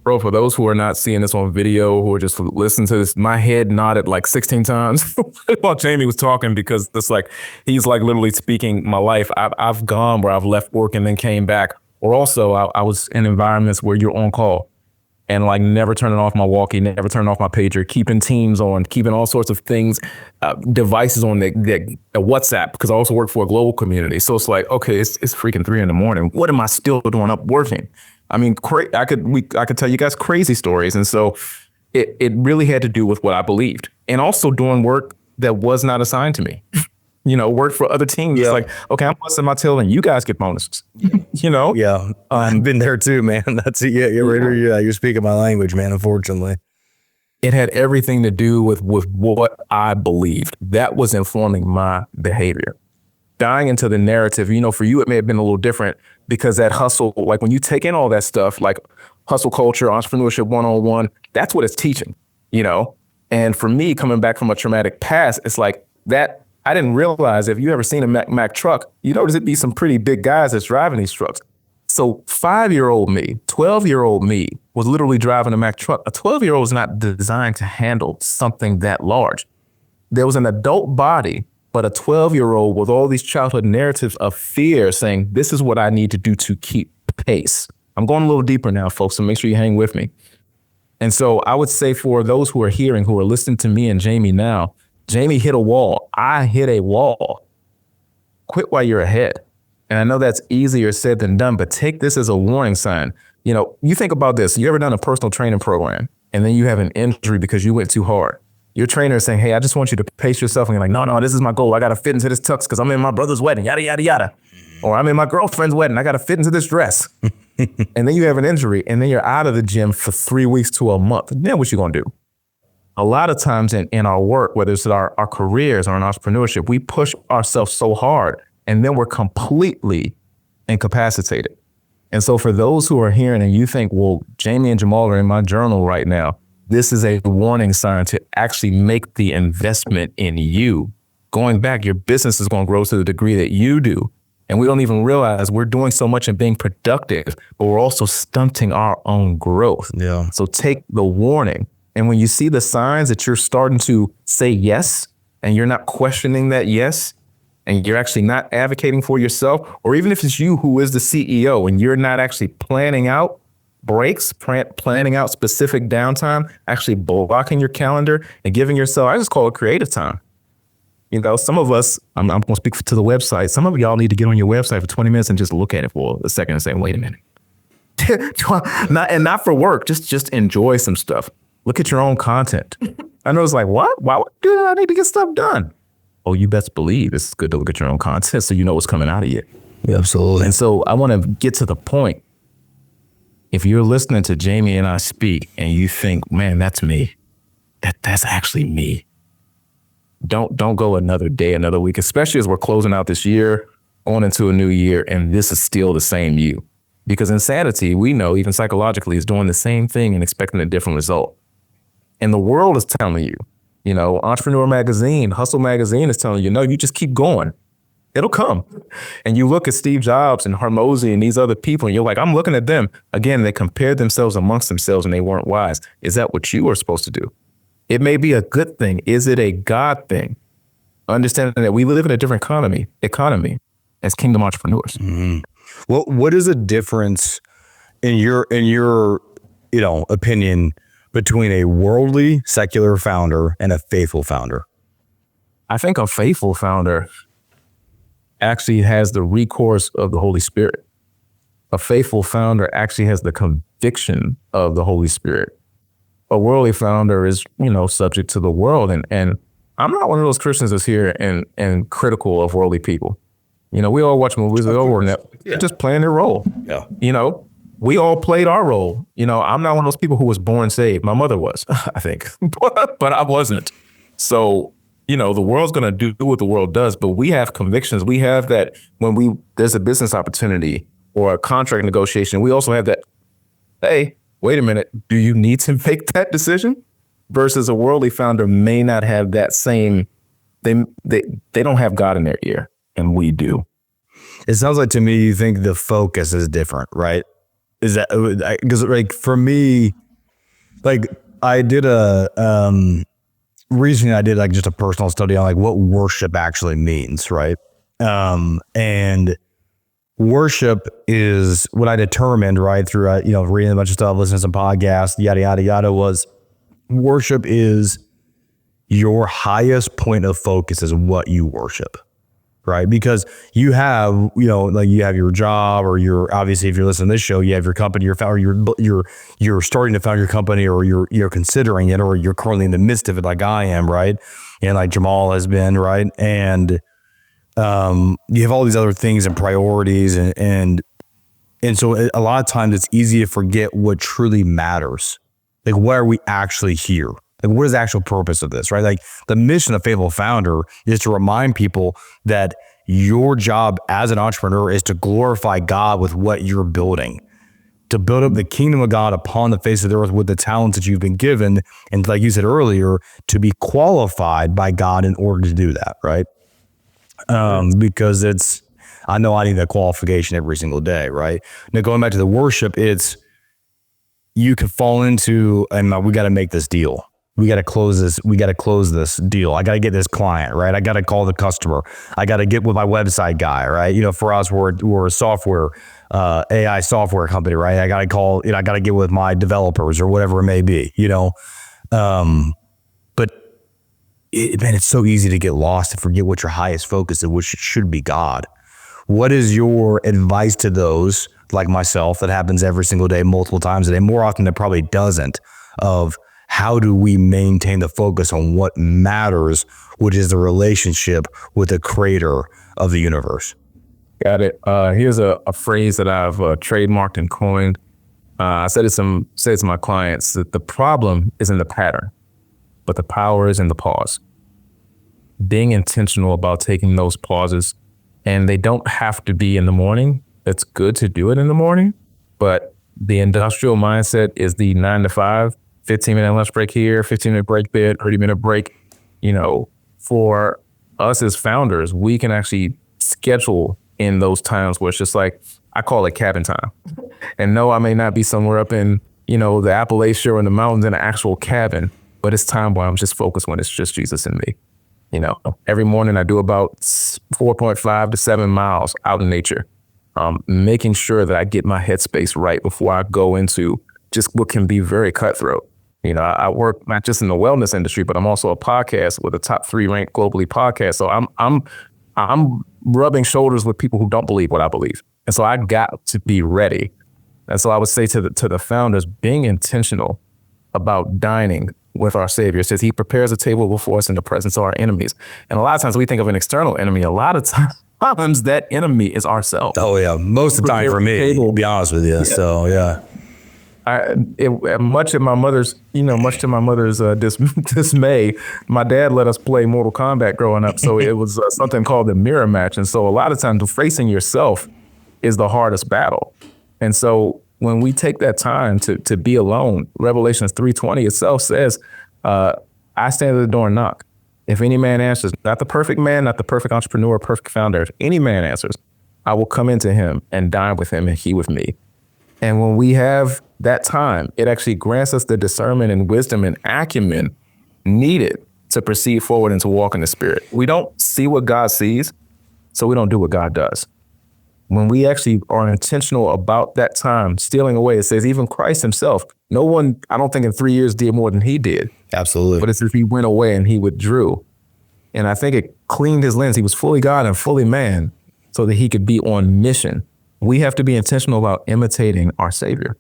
Speaker 2: Bro, for those who are not seeing this on video, who are just listening to this, my head nodded like 16 times while Jamie was talking, because it's like he's like literally speaking my life. I've gone where I've left work and then came back, or also I was in environments where you're on call. And like never turning off my walkie, never turning off my pager, keeping Teams on, keeping all sorts of things, devices on the WhatsApp, because I also work for a global community. So it's like, okay, it's freaking 3 a.m. What am I still doing up working? I mean, I could tell you guys crazy stories. And so it really had to do with what I believed, and also doing work that was not assigned to me. Work for other teams. Yeah. It's like, okay, I'm busting my tail and you guys get bonuses.
Speaker 1: Yeah, I've been there too, man. That's it. Yeah, you're speaking my language, man. Unfortunately,
Speaker 2: it had everything to do with what I believed. That was informing my behavior. Dying into the narrative, for you, it may have been a little different because that hustle, like when you take in all that stuff, like hustle culture, entrepreneurship 101, that's what it's teaching, And for me, coming back from a traumatic past, it's like that. I didn't realize, if you ever seen a Mack truck, you notice it'd be some pretty big guys that's driving these trucks. So 5-year-old me, 12-year-old me was literally driving a Mack truck. A 12-year-old is not designed to handle something that large. There was an adult body, but a 12-year-old with all these childhood narratives of fear saying, this is what I need to do to keep pace. I'm going a little deeper now, folks, so make sure you hang with me. And so I would say for those who are hearing, who are listening to me and Jamie now, Jamie hit a wall. I hit a wall. Quit while you're ahead. And I know that's easier said than done, but take this as a warning sign. You know, you think about this. You ever done a personal training program and then you have an injury because you went too hard? Your trainer is saying, hey, I just want you to pace yourself. And you're like, no, this is my goal. I got to fit into this tux because I'm in my brother's wedding, yada, yada, yada. Or I'm in my girlfriend's wedding. I got to fit into this dress. And then you have an injury and then you're out of the gym for 3 weeks to a month. Then what you going to do? A lot of times in our work, whether it's our careers or in entrepreneurship, we push ourselves so hard and then we're completely incapacitated. And so for those who are hearing and you think, well, Jamie and Jahmaal are in my journal right now, this is a warning sign to actually make the investment in you. Going back, your business is going to grow to the degree that you do. And we don't even realize we're doing so much and being productive, but we're also stunting our own growth.
Speaker 1: Yeah.
Speaker 2: So take the warning. And when you see the signs that you're starting to say yes, and you're not questioning that yes, and you're actually not advocating for yourself, or even if it's you who is the CEO and you're not actually planning out breaks, planning out specific downtime, actually blocking your calendar and giving yourself, I just call it creative time. You know, some of us, I'm going to speak to the website. Some of y'all need to get on your website for 20 minutes and just look at it for a second and say, wait a minute. not for work, just enjoy some stuff. Look at your own content. I know it's like, what? Why would I do that? I need to get stuff done. Oh, you best believe it's good to look at your own content so you know what's coming out of you.
Speaker 1: Yeah, absolutely.
Speaker 2: And so I want to get to the point. If you're listening to Jamie and I speak and you think, man, that's me, that's actually me. Don't go another day, another week, especially as we're closing out this year, on into a new year, and this is still the same you. Because insanity, we know, even psychologically, is doing the same thing and expecting a different result. And the world is telling you, you know, Entrepreneur Magazine, Hustle Magazine is telling you, no, you just keep going. It'll come. And you look at Steve Jobs and Hormozy and these other people, and you're like, I'm looking at them. Again, they compared themselves amongst themselves and they weren't wise. Is that what you are supposed to do? It may be a good thing. Is it a God thing? Understanding that we live in a different economy as kingdom entrepreneurs.
Speaker 1: Mm-hmm. Well, what is the difference in your opinion between a worldly secular founder and a faithful founder?
Speaker 2: I think a faithful founder actually has the recourse of the Holy Spirit. A faithful founder actually has the conviction of the Holy Spirit. A worldly founder is, subject to the world. And I'm not one of those Christians that's here and critical of worldly people. We all watch movies, we all just playing their role.
Speaker 1: Yeah.
Speaker 2: We all played our role. I'm not one of those people who was born saved. My mother was, I think, but I wasn't. So, the world's going to do what the world does, but we have convictions. We have that when there's a business opportunity or a contract negotiation, we also have that, hey, wait a minute, do you need to make that decision? Versus a worldly founder may not have that same, they don't have God in their ear, and we do.
Speaker 1: It sounds like to me, you think the focus is different, right? Is that, because for me, I did recently I did just a personal study on what worship actually means, right? And worship is what I determined, right, through reading a bunch of stuff, listening to some podcasts, yada yada yada, was worship is your highest point of focus is what you worship, right? Because you have you have your job, or obviously if you're listening to this show, you have your company, you're starting to found your company, or you're considering it, or you're currently in the midst of it, like I am, right? And like Jahmaal has been, right? And you have all these other things and priorities, and so a lot of times it's easy to forget what truly matters. Why are we actually here? What is the actual purpose of this, right? The mission of Faithful Founder is to remind people that your job as an entrepreneur is to glorify God with what you're building, to build up the kingdom of God upon the face of the earth with the talents that you've been given. And like you said earlier, to be qualified by God in order to do that, right? Because I know I need that qualification every single day, right? Now, going back to the worship, you could fall into, and we got to make this deal. We got to close this. We got to close this deal. I got to get this client, right? I got to call the customer. I got to get with my website guy, right? For us, we're a software AI software company, right? I got to call, I got to get with my developers or whatever it may be, but man, it's so easy to get lost and forget what your highest focus is, which should be God. What is your advice to those like myself that happens every single day, multiple times a day, more often than probably doesn't, of how do we maintain the focus on what matters, which is the relationship with the creator of the universe?
Speaker 2: Got it. Here's a phrase that I've trademarked and coined. I said it to my clients that the problem is in the pattern, but the power is in the pause. Being intentional about taking those pauses, and they don't have to be in the morning. It's good to do it in the morning, but the industrial mindset is the 9 to 5, 15-minute lunch break here, 15-minute break there, 30-minute break. For us as founders, we can actually schedule in those times where it's just like, I call it cabin time. And no, I may not be somewhere up in, the Appalachia or in the mountains in an actual cabin, but it's time where I'm just focused when it's just Jesus and me. Every morning I do about 4.5 to 7 miles out in nature, making sure that I get my headspace right before I go into just what can be very cutthroat. I work not just in the wellness industry, but I'm also a podcast with a top 3 ranked globally podcast. So I'm rubbing shoulders with people who don't believe what I believe. And so I got to be ready. And so I would say to the founders, being intentional about dining with our Savior. It says he prepares a table before us in the presence of our enemies. And a lot of times we think of an external enemy. A lot of times that enemy is ourselves.
Speaker 1: Oh yeah, most of the time for me, to be honest with you. Yeah. So yeah.
Speaker 2: Much to my mother's dismay, my dad let us play Mortal Kombat growing up. So it was something called the mirror match. And so a lot of times facing yourself is the hardest battle. And so when we take that time to be alone, Revelations 3:20 itself says, I stand at the door and knock. If any man answers, not the perfect man, not the perfect entrepreneur, perfect founder, if any man answers, I will come into him and dine with him and he with me. And when we have that time, it actually grants us the discernment and wisdom and acumen needed to proceed forward and to walk in the Spirit. We don't see what God sees, so we don't do what God does. When we actually are intentional about that time stealing away, it says even Christ himself, no one, I don't think in 3 years did more than he did.
Speaker 1: Absolutely.
Speaker 2: But it's if he went away and he withdrew. And I think it cleaned his lens. He was fully God and fully man so that he could be on mission. We have to be intentional about imitating our Savior.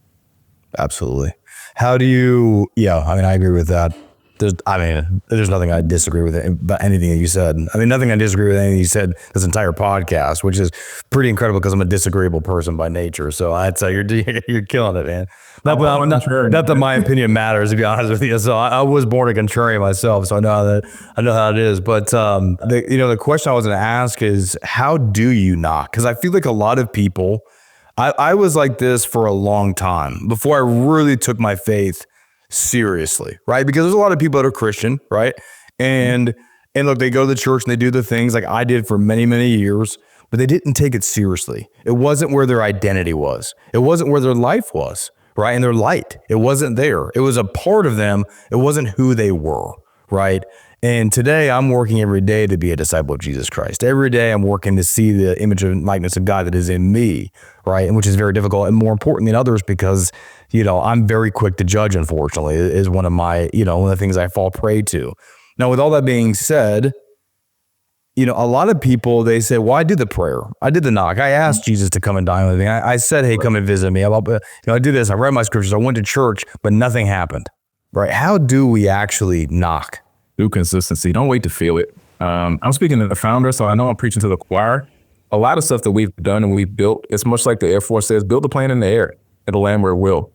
Speaker 1: Absolutely. How do you, I agree with that. There's nothing I disagree with about anything that you said. Nothing I disagree with anything you said this entire podcast, which is pretty incredible because I'm a disagreeable person by nature. So I'd say you're killing it, man. Not that my opinion matters, to be honest with you. So I was born a contrarian myself, so I know how it is. But the question I was going to ask is, how do you knock? Because I feel like a lot of people, I was like this for a long time before I really took my faith seriously, right? Because there's a lot of people that are Christian, right? And look, they go to the church and they do the things like I did for many, many years, but they didn't take it seriously. It wasn't where their identity was. It wasn't where their life was, right? And their light, it wasn't there. It was a part of them. It wasn't who they were, right? And today I'm working every day to be a disciple of Jesus Christ. Every day I'm working to see the image and likeness of God that is in me, right? And which is very difficult and more important than others because, I'm very quick to judge, unfortunately, is one of my, one of the things I fall prey to. Now, with all that being said, a lot of people, they say, well, I did the prayer. I did the knock. I asked Jesus to come and dine with me. I said, hey, come and visit me. I do this. I read my scriptures. I went to church, but nothing happened, right? How do we actually knock?
Speaker 2: Through consistency. Don't wait to feel it. I'm speaking to the founder, so I know I'm preaching to the choir. A lot of stuff that we've done and we've built, it's much like the Air Force says, build the plane in the air. It'll land where it will.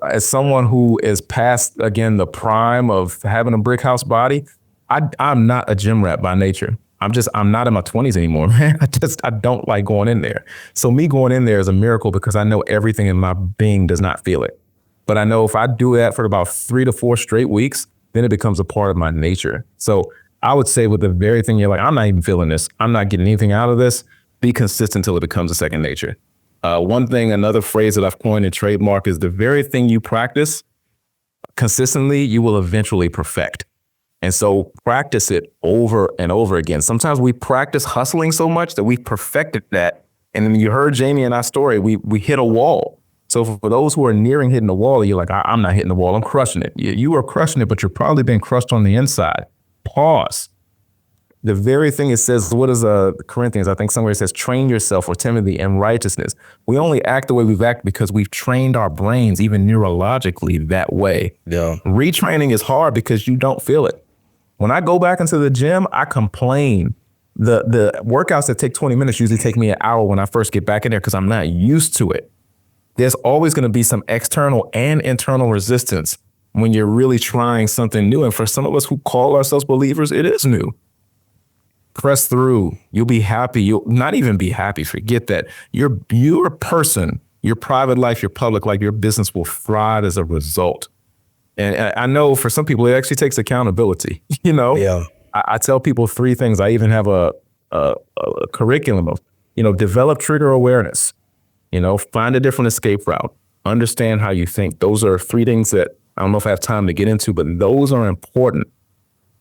Speaker 2: As someone who is past, again, the prime of having a brick house body, I'm not a gym rat by nature. I'm not in my 20s anymore, man. I don't like going in there. So me going in there is a miracle because I know everything in my being does not feel it. But I know if I do that for about 3 to 4 straight weeks, then it becomes a part of my nature. So I would say with the very thing you're like, I'm not even feeling this. I'm not getting anything out of this. Be consistent till it becomes a second nature. Another phrase that I've coined and trademark is the very thing you practice consistently, you will eventually perfect. And so practice it over and over again. Sometimes we practice hustling so much that we've perfected that And then you heard Jamie and our story, we hit a wall. So for those who are nearing hitting the wall, you're like, I'm not hitting the wall, I'm crushing it. You are crushing it, but you're probably being crushed on the inside. Pause. The very thing it says, what is Corinthians? I think somewhere it says, train yourself, or Timothy, in righteousness. We only act the way we've acted because we've trained our brains, even neurologically, that way.
Speaker 1: Yeah.
Speaker 2: Retraining is hard because you don't feel it. When I go back into the gym, I complain. The workouts that take 20 minutes usually take me an hour when I first get back in there because I'm not used to it. There's always going to be some external and internal resistance when you're really trying something new. And for some of us who call ourselves believers, it is new. Press through. You'll be happy. You'll not even be happy. Forget that. Your person, your private life, your public life, your business will thrive as a result. And I know for some people, it actually takes accountability.
Speaker 1: Yeah.
Speaker 2: I tell people 3 things. I even have a curriculum of, develop trigger awareness, find a different escape route, understand how you think. Those are 3 things that I don't know if I have time to get into, but those are important.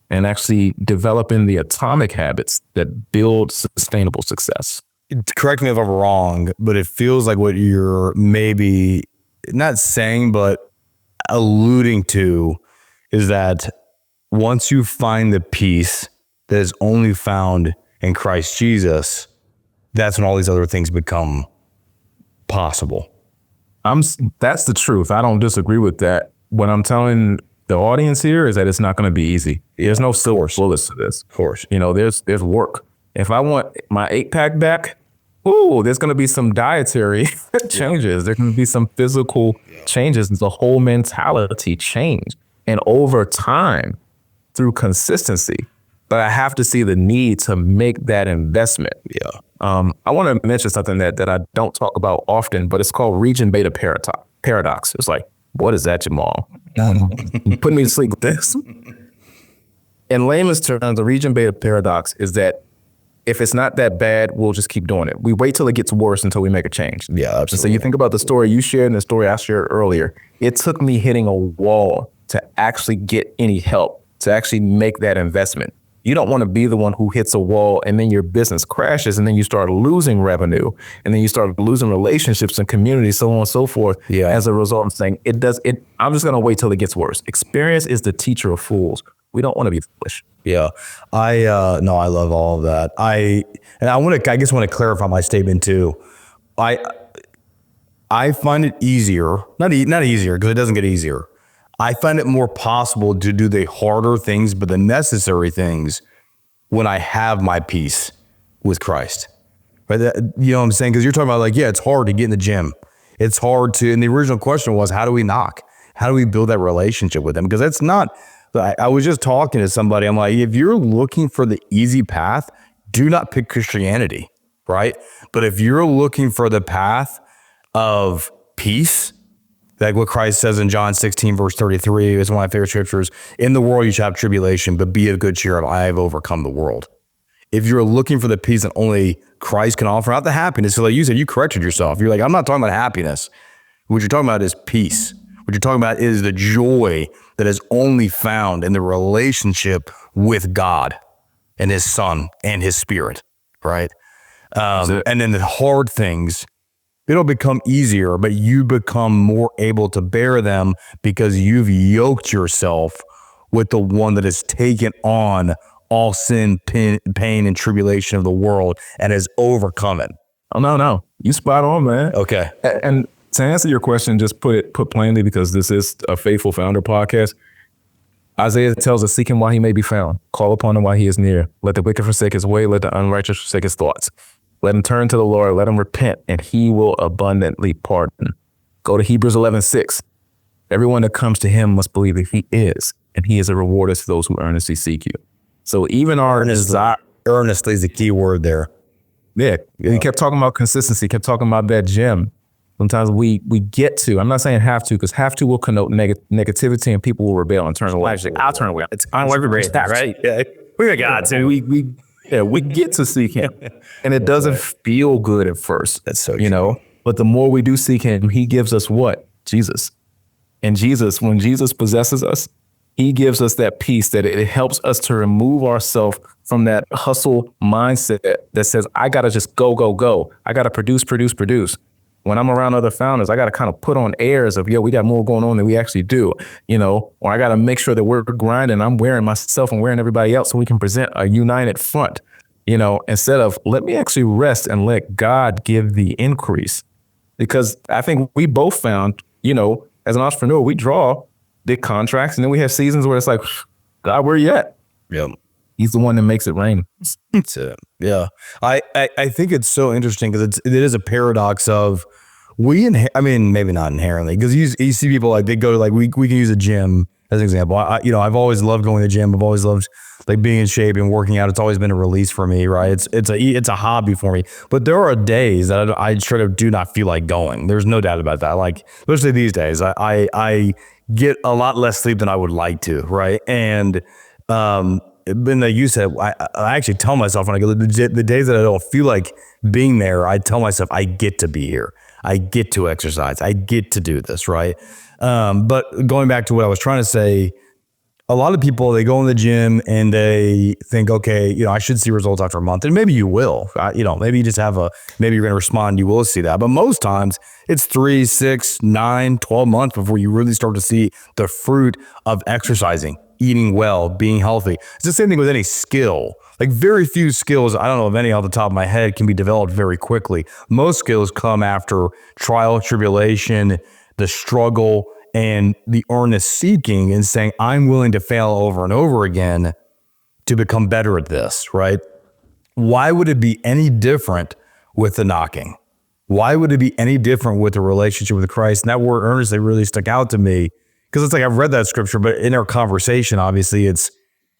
Speaker 2: And actually developing the atomic habits that build sustainable success.
Speaker 1: Correct me if I'm wrong, but it feels like what you're maybe not saying, but alluding to is that once you find the peace that is only found in Christ Jesus, that's when all these other things become possible.
Speaker 2: That's the truth. I don't disagree with that. What I'm telling the audience here is that it's not going to be easy. There's no silver bullets to this.
Speaker 1: Of course.
Speaker 2: There's work. If I want my 8-pack back, there's going to be some dietary changes. There's going to be some physical changes. The whole mentality change. And over time, through consistency, but I have to see the need to make that investment.
Speaker 1: Yeah.
Speaker 2: I want to mention something that I don't talk about often, but it's called region beta paradox. It's like, what is that, Jahmaal? You put me to sleep with this. In layman's terms, the region beta paradox is that if it's not that bad, we'll just keep doing it. We wait till it gets worse until we make a change.
Speaker 1: Yeah, absolutely.
Speaker 2: And so you think about the story you shared and the story I shared earlier. It took me hitting a wall to actually get any help, to actually make that investment. You don't want to be the one who hits a wall and then your business crashes and then you start losing revenue and then you start losing relationships and community, so on and so forth. Yeah. As a result of saying I'm just going to wait till it gets worse. Experience is the teacher of fools. We don't want to be foolish.
Speaker 1: Yeah. I love all of that. I just want to clarify my statement too. I find it easier, not easier because it doesn't get easier. I find it more possible to do the harder things, but the necessary things when I have my peace with Christ. Right? You know what I'm saying? Because you're talking about it's hard to get in the gym. It's hard to, and the original question was, how do we knock? How do we build that relationship with him? Because it's not, I was just talking to somebody. I'm like, if you're looking for the easy path, do not pick Christianity, right? But if you're looking for the path of peace, like what Christ says in John 16, verse 33, is one of my favorite scriptures. In the world you shall have tribulation, but be of good cheer, I have overcome the world. If you're looking for the peace that only Christ can offer, not the happiness, so like you said, you corrected yourself. You're like, I'm not talking about happiness. What you're talking about is peace. What you're talking about is the joy that is only found in the relationship with God and his Son and his Spirit, right? And then the hard things, it'll become easier, but you become more able to bear them because you've yoked yourself with the one that has taken on all sin, pain, and tribulation of the world and has overcome it.
Speaker 2: Oh, no. You spot on, man.
Speaker 1: Okay.
Speaker 2: And to answer your question, just put plainly, because this is a Faithful Founder podcast, Isaiah tells us, seek him while he may be found. Call upon him while he is near. Let the wicked forsake his way. Let the unrighteous forsake his thoughts. Let him turn to the Lord. Let him repent, and he will abundantly pardon. Go to Hebrews 11:6. Everyone that comes to him must believe that he is, and he is a rewarder to those who earnestly seek you. So even our desire,
Speaker 1: earnestly is the key word there.
Speaker 2: Yeah, he kept talking about consistency, kept talking about that gym. Sometimes we get to, I'm not saying have to, because have to will connote negativity and people will rebel and turn away. I'll turn away. It's right? Yeah. We got God. We get to seek him. And it doesn't feel good at first.
Speaker 1: That's so true.
Speaker 2: But the more we do seek him, he gives us what? Jesus. And Jesus, when Jesus possesses us, He gives us that peace that it helps us to remove ourselves from that hustle mindset that says, I got to just go, go, go. I got to produce, produce, produce. When I'm around other founders, I got to kind of put on airs of, we got more going on than we actually do, or I got to make sure that we're grinding. I'm wearing myself and wearing everybody else so we can present a united front, instead of let me actually rest and let God give the increase. Because I think we both found, as an entrepreneur, we draw big contracts and then we have seasons where it's like, God, where you at?
Speaker 1: Yeah.
Speaker 2: He's the one that makes it rain.
Speaker 1: That's it. Yeah. I think it's so interesting because it is a paradox of maybe not inherently, because you see people like they go to like, we can use a gym as an example. I've always loved going to the gym. I've always loved like being in shape and working out. It's always been a release for me, right? It's a hobby for me. But there are days that I straight up do not feel like going. There's no doubt about that. Like, especially these days, I get a lot less sleep than I would like to, right? And but like you said, I actually tell myself when I go, the days that I don't feel like being there, I tell myself I get to be here. I get to exercise. I get to do this, right? But going back to what I was trying to say, a lot of people, they go in the gym and they think, okay, I should see results after a month. And maybe you will, maybe you just maybe you're going to respond. You will see that. But most times it's 3, 6, 9, 12 months before you really start to see the fruit of exercising, eating well, being healthy. It's the same thing with any skill. Like very few skills, I don't know of any off the top of my head, can be developed very quickly. Most skills come after trial, tribulation, the struggle, and the earnest seeking and saying, I'm willing to fail over and over again to become better at this, right? Why would it be any different with the knocking? Why would it be any different with the relationship with Christ? And that word earnestly really stuck out to me because it's like I've read that scripture, but in our conversation, obviously, it's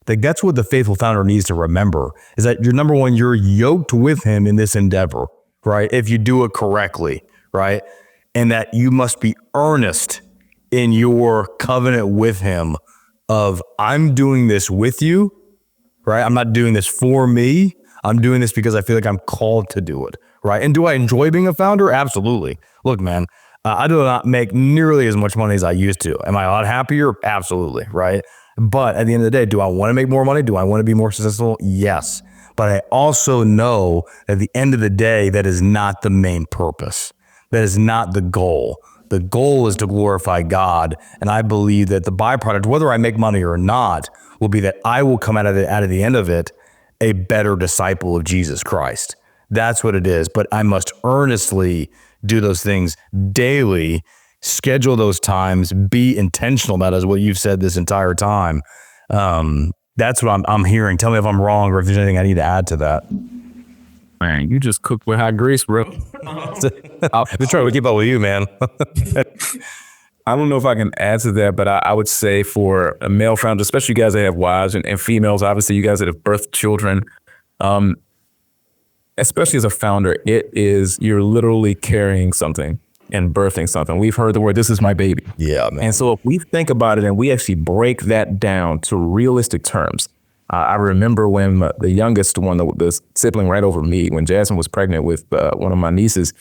Speaker 1: like that's what the faithful founder needs to remember is that you're number one, you're yoked with him in this endeavor, right? If you do it correctly, right? And that you must be earnest in your covenant with him of I'm doing this with you, right? I'm not doing this for me. I'm doing this because I feel like I'm called to do it, right? And do I enjoy being a founder? Absolutely. Look, man, I do not make nearly as much money as I used to. Am I a lot happier? Absolutely, right? But at the end of the day, do I want to make more money? Do I want to be more successful? Yes. But I also know at the end of the day, that is not the main purpose. That is not the goal. The goal is to glorify God. And I believe that the byproduct, whether I make money or not, will be that I will come out of the end of it a better disciple of Jesus Christ. That's what it is. But I must earnestly do those things daily, schedule those times, be intentional about it, is what you've said this entire time. That's what I'm hearing. Tell me if I'm wrong or if there's anything I need to add to that.
Speaker 2: Man, you just cooked with hot grease, bro.
Speaker 1: I've been trying to keep up with you, man.
Speaker 2: I don't know if I can add to that, but I would say for a male founder, especially you guys that have wives and females, obviously you guys that have birthed children, especially as a founder, you're literally carrying something and birthing something. We've heard the word, this is my baby.
Speaker 1: Yeah, man.
Speaker 2: And so if we think about it and we actually break that down to realistic terms, I remember when the youngest one, the sibling right over me, when Jasmine was pregnant with one of my nieces,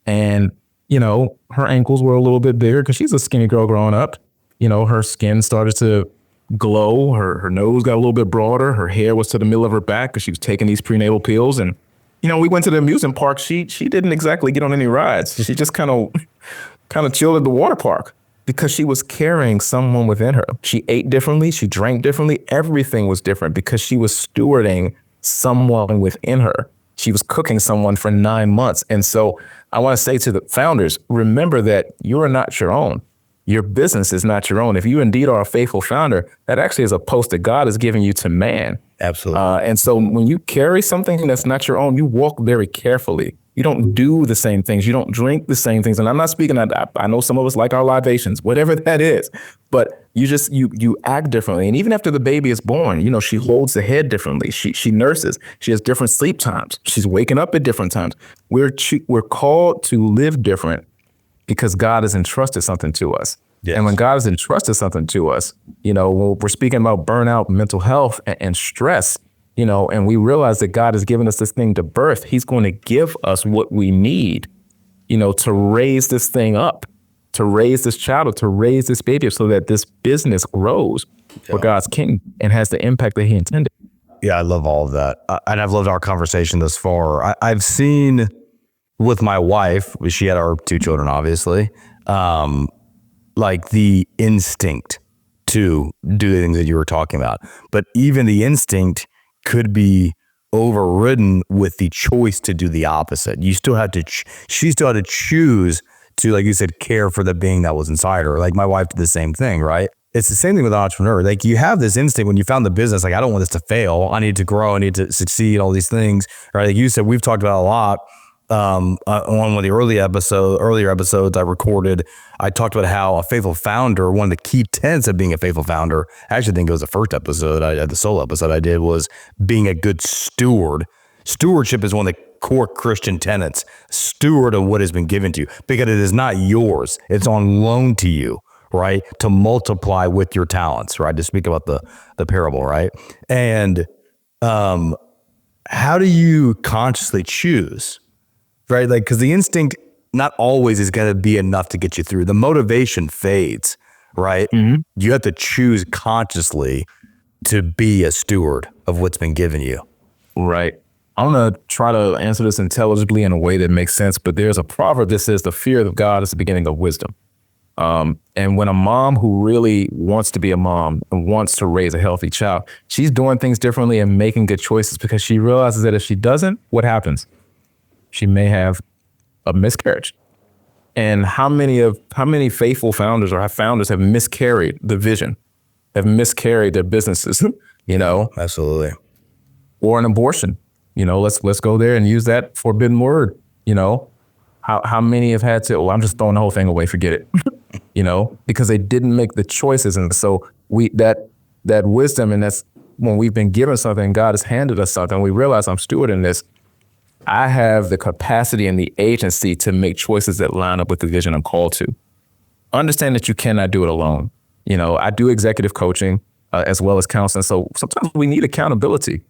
Speaker 2: and, her ankles were a little bit bigger because she's a skinny girl growing up. Her skin started to glow. Her nose got a little bit broader. Her hair was to the middle of her back because she was taking these prenatal pills. And, we went to the amusement park. She didn't exactly get on any rides. She just kind of chilled at the water park, because she was carrying someone within her. She ate differently. She drank differently. Everything was different because she was stewarding someone within her. She was cooking someone for 9 months. And so I want to say to the founders, remember that you are not your own. Your business is not your own. If you indeed are a faithful founder, that actually is a post that God is giving you to man.
Speaker 1: Absolutely.
Speaker 2: And so when you carry something that's not your own, you walk very carefully. You don't do the same things. You don't drink the same things. And I'm not speaking, I know some of us like our libations, whatever that is, but you act differently. And even after the baby is born, she holds the head differently. She nurses. She has different sleep times. She's waking up at different times. We're called to live different because God has entrusted something to us. Yes. And when God has entrusted something to us, when we're speaking about burnout, mental health, and stress, and we realize that God has given us this thing to birth, he's going to give us what we need, to raise this thing up, to raise this child, or to raise this baby so that this business grows. for God's kingdom and has the impact that he intended.
Speaker 1: Yeah, I love all of that. And I've loved our conversation thus far. I've seen with my wife, she had our 2 children, obviously, like the instinct to do the things that you were talking about. But even the instinct could be overridden with the choice to do the opposite. You still had to, she still had to choose to, like you said, care for the being that was inside her. Like my wife did the same thing, right? It's the same thing with an entrepreneur. Like you have this instinct when you found the business, like I don't want this to fail. I need to grow. I need to succeed, all these things, right? Like you said, we've talked about a lot. On one of the earlier episodes I recorded, I talked about how a faithful founder, one of the key tenets of being a faithful founder, I actually think it was the first episode, the solo episode I did, was being a good steward. Stewardship is one of the core Christian tenets, steward of what has been given to you, because it is not yours. It's on loan to you, right? To multiply with your talents, right? To speak about the parable, right? And how do you consciously choose? Right? Like, because the instinct not always is going to be enough to get you through. The motivation fades, right? Mm-hmm. You have to choose consciously to be a steward of what's been given you.
Speaker 2: Right. I'm going to try to answer this intelligibly in a way that makes sense, but there's a proverb that says the fear of God is the beginning of wisdom. And when a mom who really wants to be a mom and wants to raise a healthy child, she's doing things differently and making good choices because she realizes that if she doesn't, what happens? She may have a miscarriage. And how many faithful founders or founders have miscarried the vision, have miscarried their businesses, you know?
Speaker 1: Absolutely.
Speaker 2: Or an abortion, you know, let's go there and use that forbidden word, you know? How many have had to, well, I'm just throwing the whole thing away, forget it, you know, because they didn't make the choices. And so that wisdom, and that's when we've been given something, God has handed us something, we realize I'm stewarding this. I have the capacity and the agency to make choices that line up with the vision I'm called to. Understand that you cannot do it alone. You know, I do executive coaching as well as counseling. So sometimes we need accountability,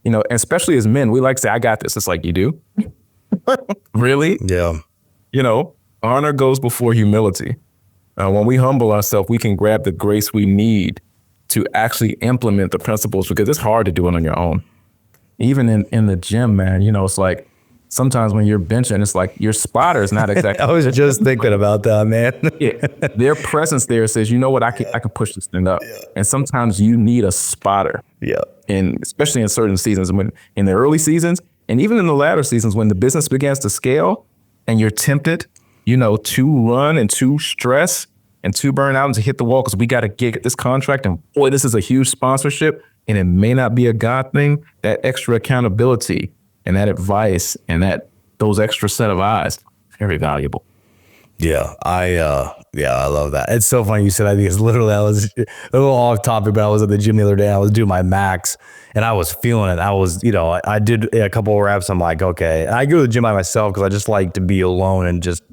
Speaker 2: you know, especially as men, we like to say, I got this. It's like, you do? Really?
Speaker 1: Yeah.
Speaker 2: You know, honor goes before humility. When we humble ourselves, we can grab the grace we need to actually implement the principles, because it's hard to do it on your own. Even in the gym, man, you know, it's like sometimes when you're benching, it's like your spotter is not exactly.
Speaker 1: I was just thinking about that, man.
Speaker 2: Yeah, their presence there says, you know what, I can push this thing up. Yeah. And sometimes you need a spotter.
Speaker 1: Yeah.
Speaker 2: And especially in certain seasons, when in the early seasons and even in the latter seasons, when the business begins to scale and you're tempted, you know, to run and to stress and to burn out and to hit the wall because we got to get this contract. And boy, this is a huge sponsorship. And it may not be a God thing, that extra accountability and that advice and those extra set of eyes, very valuable.
Speaker 1: Yeah, I love that. It's so funny you said that because literally I was a little off topic, but I was at the gym the other day. I was doing my max and I was feeling it. I was, you know, I did a couple of reps. I'm like, okay. And I go to the gym by myself because I just like to be alone and just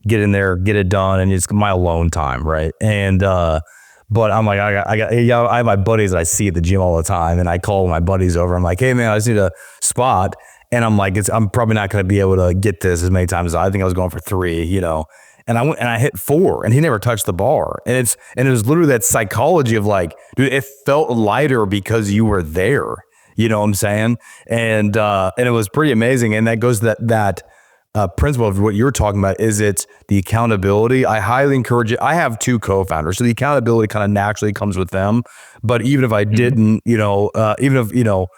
Speaker 1: get in there, get it done. And it's my alone time, right? And, but I'm like, I have my buddies that I see at the gym all the time, and I call my buddies over. I'm like, hey man, I just need a spot, and I'm like, I'm probably not going to be able to get this as many times as I think I was going for 3, you know, and I went and I hit 4, and he never touched the bar, and it was literally that psychology of like, dude, it felt lighter because you were there, you know what I'm saying, and it was pretty amazing, and that goes to that principle of what you're talking about is it's the accountability. I highly encourage it. I have 2 co-founders, so the accountability kind of naturally comes with them. But even if I didn't, you know, even if, you know,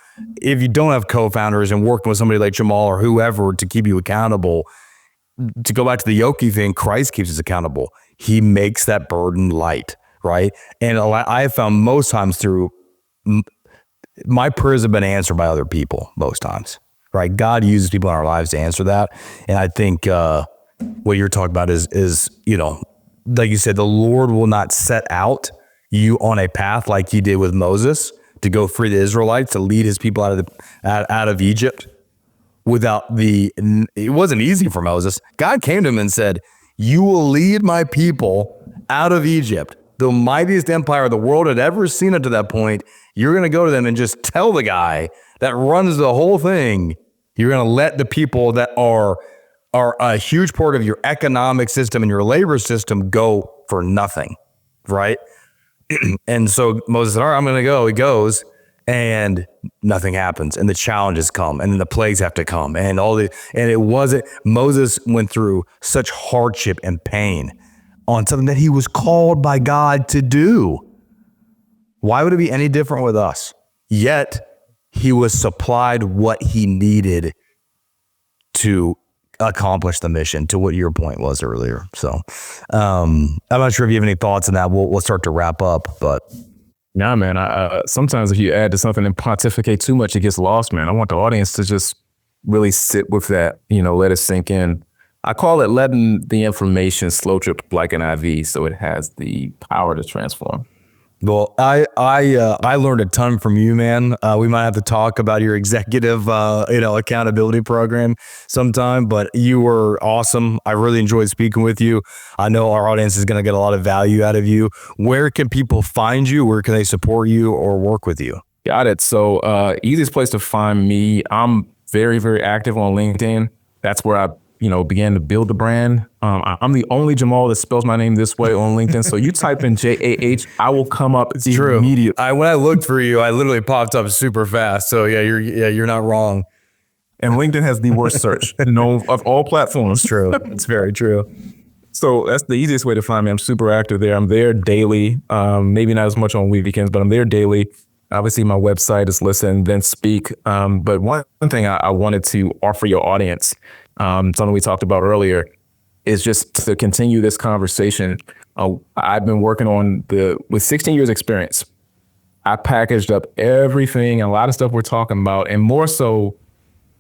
Speaker 1: if you don't have co-founders and working with somebody like Jahmaal or whoever to keep you accountable, to go back to the yoke thing, Christ keeps us accountable. He makes that burden light, right? And I have found most times through my prayers have been answered by other people most times. Right, God uses people in our lives to answer that, and I think what you're talking about is you know, like you said, the Lord will not set out you on a path like He did with Moses to go free the Israelites, to lead His people out of Egypt. It wasn't easy for Moses. God came to him and said, "You will lead my people out of Egypt, the mightiest empire the world had ever seen up to that point. You're going to go to them and just tell the guy that runs the whole thing." You're going to let the people that are a huge part of your economic system and your labor system go for nothing, right? And so Moses said, all right, I'm going to go. He goes and nothing happens. And the challenges come and then the plagues have to come and it wasn't, Moses went through such hardship and pain on something that he was called by God to do. Why would it be any different with us? Yet he was supplied what he needed to accomplish the mission, to what your point was earlier. So I'm not sure if you have any thoughts on that. We'll start to wrap up, but.
Speaker 2: Nah, man, sometimes if you add to something and pontificate too much, it gets lost, man. I want the audience to just really sit with that, let it sink in. I call it letting the information slow drip like an IV so it has the power to transform.
Speaker 1: Well, I learned a ton from you, man. We might have to talk about your executive, accountability program sometime, but you were awesome. I really enjoyed speaking with you. I know our audience is going to get a lot of value out of you. Where can people find you? Where can they support you or work with you?
Speaker 2: Got it. So easiest place to find me, I'm very, very active on LinkedIn. That's where I began to build the brand. I'm the only Jahmaal that spells my name this way on LinkedIn. So you type in Jah, I will come up immediately.
Speaker 1: When I looked for you, I literally popped up super fast. So you're not wrong.
Speaker 2: And LinkedIn has the worst search of all platforms.
Speaker 1: True. It's very true.
Speaker 2: So that's the easiest way to find me. I'm super active there. I'm there daily. Maybe not as much on weekends, but I'm there daily. Obviously, my website is Listen, Then Speak. But one thing I wanted to offer your audience, something we talked about earlier, is just to continue this conversation. I've been working on with 16 years experience. I packaged up everything and a lot of stuff we're talking about, and more so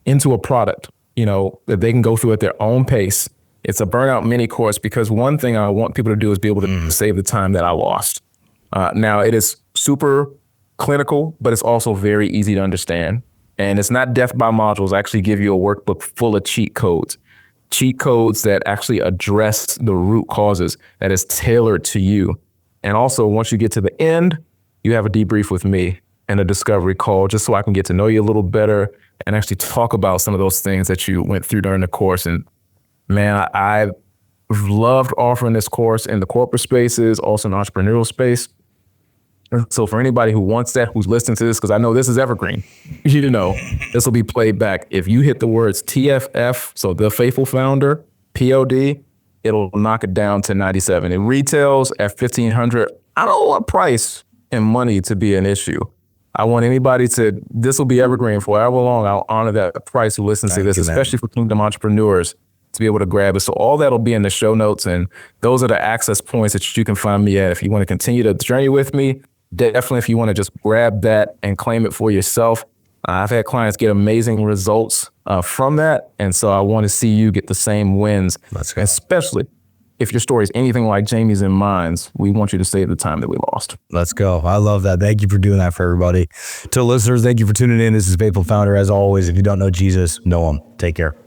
Speaker 2: into a product, that they can go through at their own pace. It's a burnout mini course because one thing I want people to do is be able to save the time that I lost. Now it is super clinical, but it's also very easy to understand. And it's not death by modules. I actually give you a workbook full of cheat codes that actually address the root causes, that is tailored to you. And also, once you get to the end, you have a debrief with me and a discovery call, just so I can get to know you a little better and actually talk about some of those things that you went through during the course. And man, I've loved offering this course in the corporate spaces, also in the entrepreneurial space. So for anybody who wants that, who's listening to this, because I know this is evergreen, this will be played back. If you hit the words TFF, so the Faithful Founder, POD, it'll knock it down to 97. It retails at $1,500. I don't want price and money to be an issue. I want anybody this will be evergreen for however long. I'll honor that price who listens to this, especially for Kingdom entrepreneurs, to be able to grab it. So all that'll be in the show notes, and those are the access points that you can find me at. If you want to continue the journey with me, definitely if you want to just grab that and claim it for yourself. I've had clients get amazing results from that. And so I want to see you get the same wins, especially if your story is anything like Jamie's and mine's. We want you to save the time that we lost.
Speaker 1: Let's go. I love that. Thank you for doing that for everybody. To listeners, thank you for tuning in. This is Faithful Founder. As always, if you don't know Jesus, know him. Take care.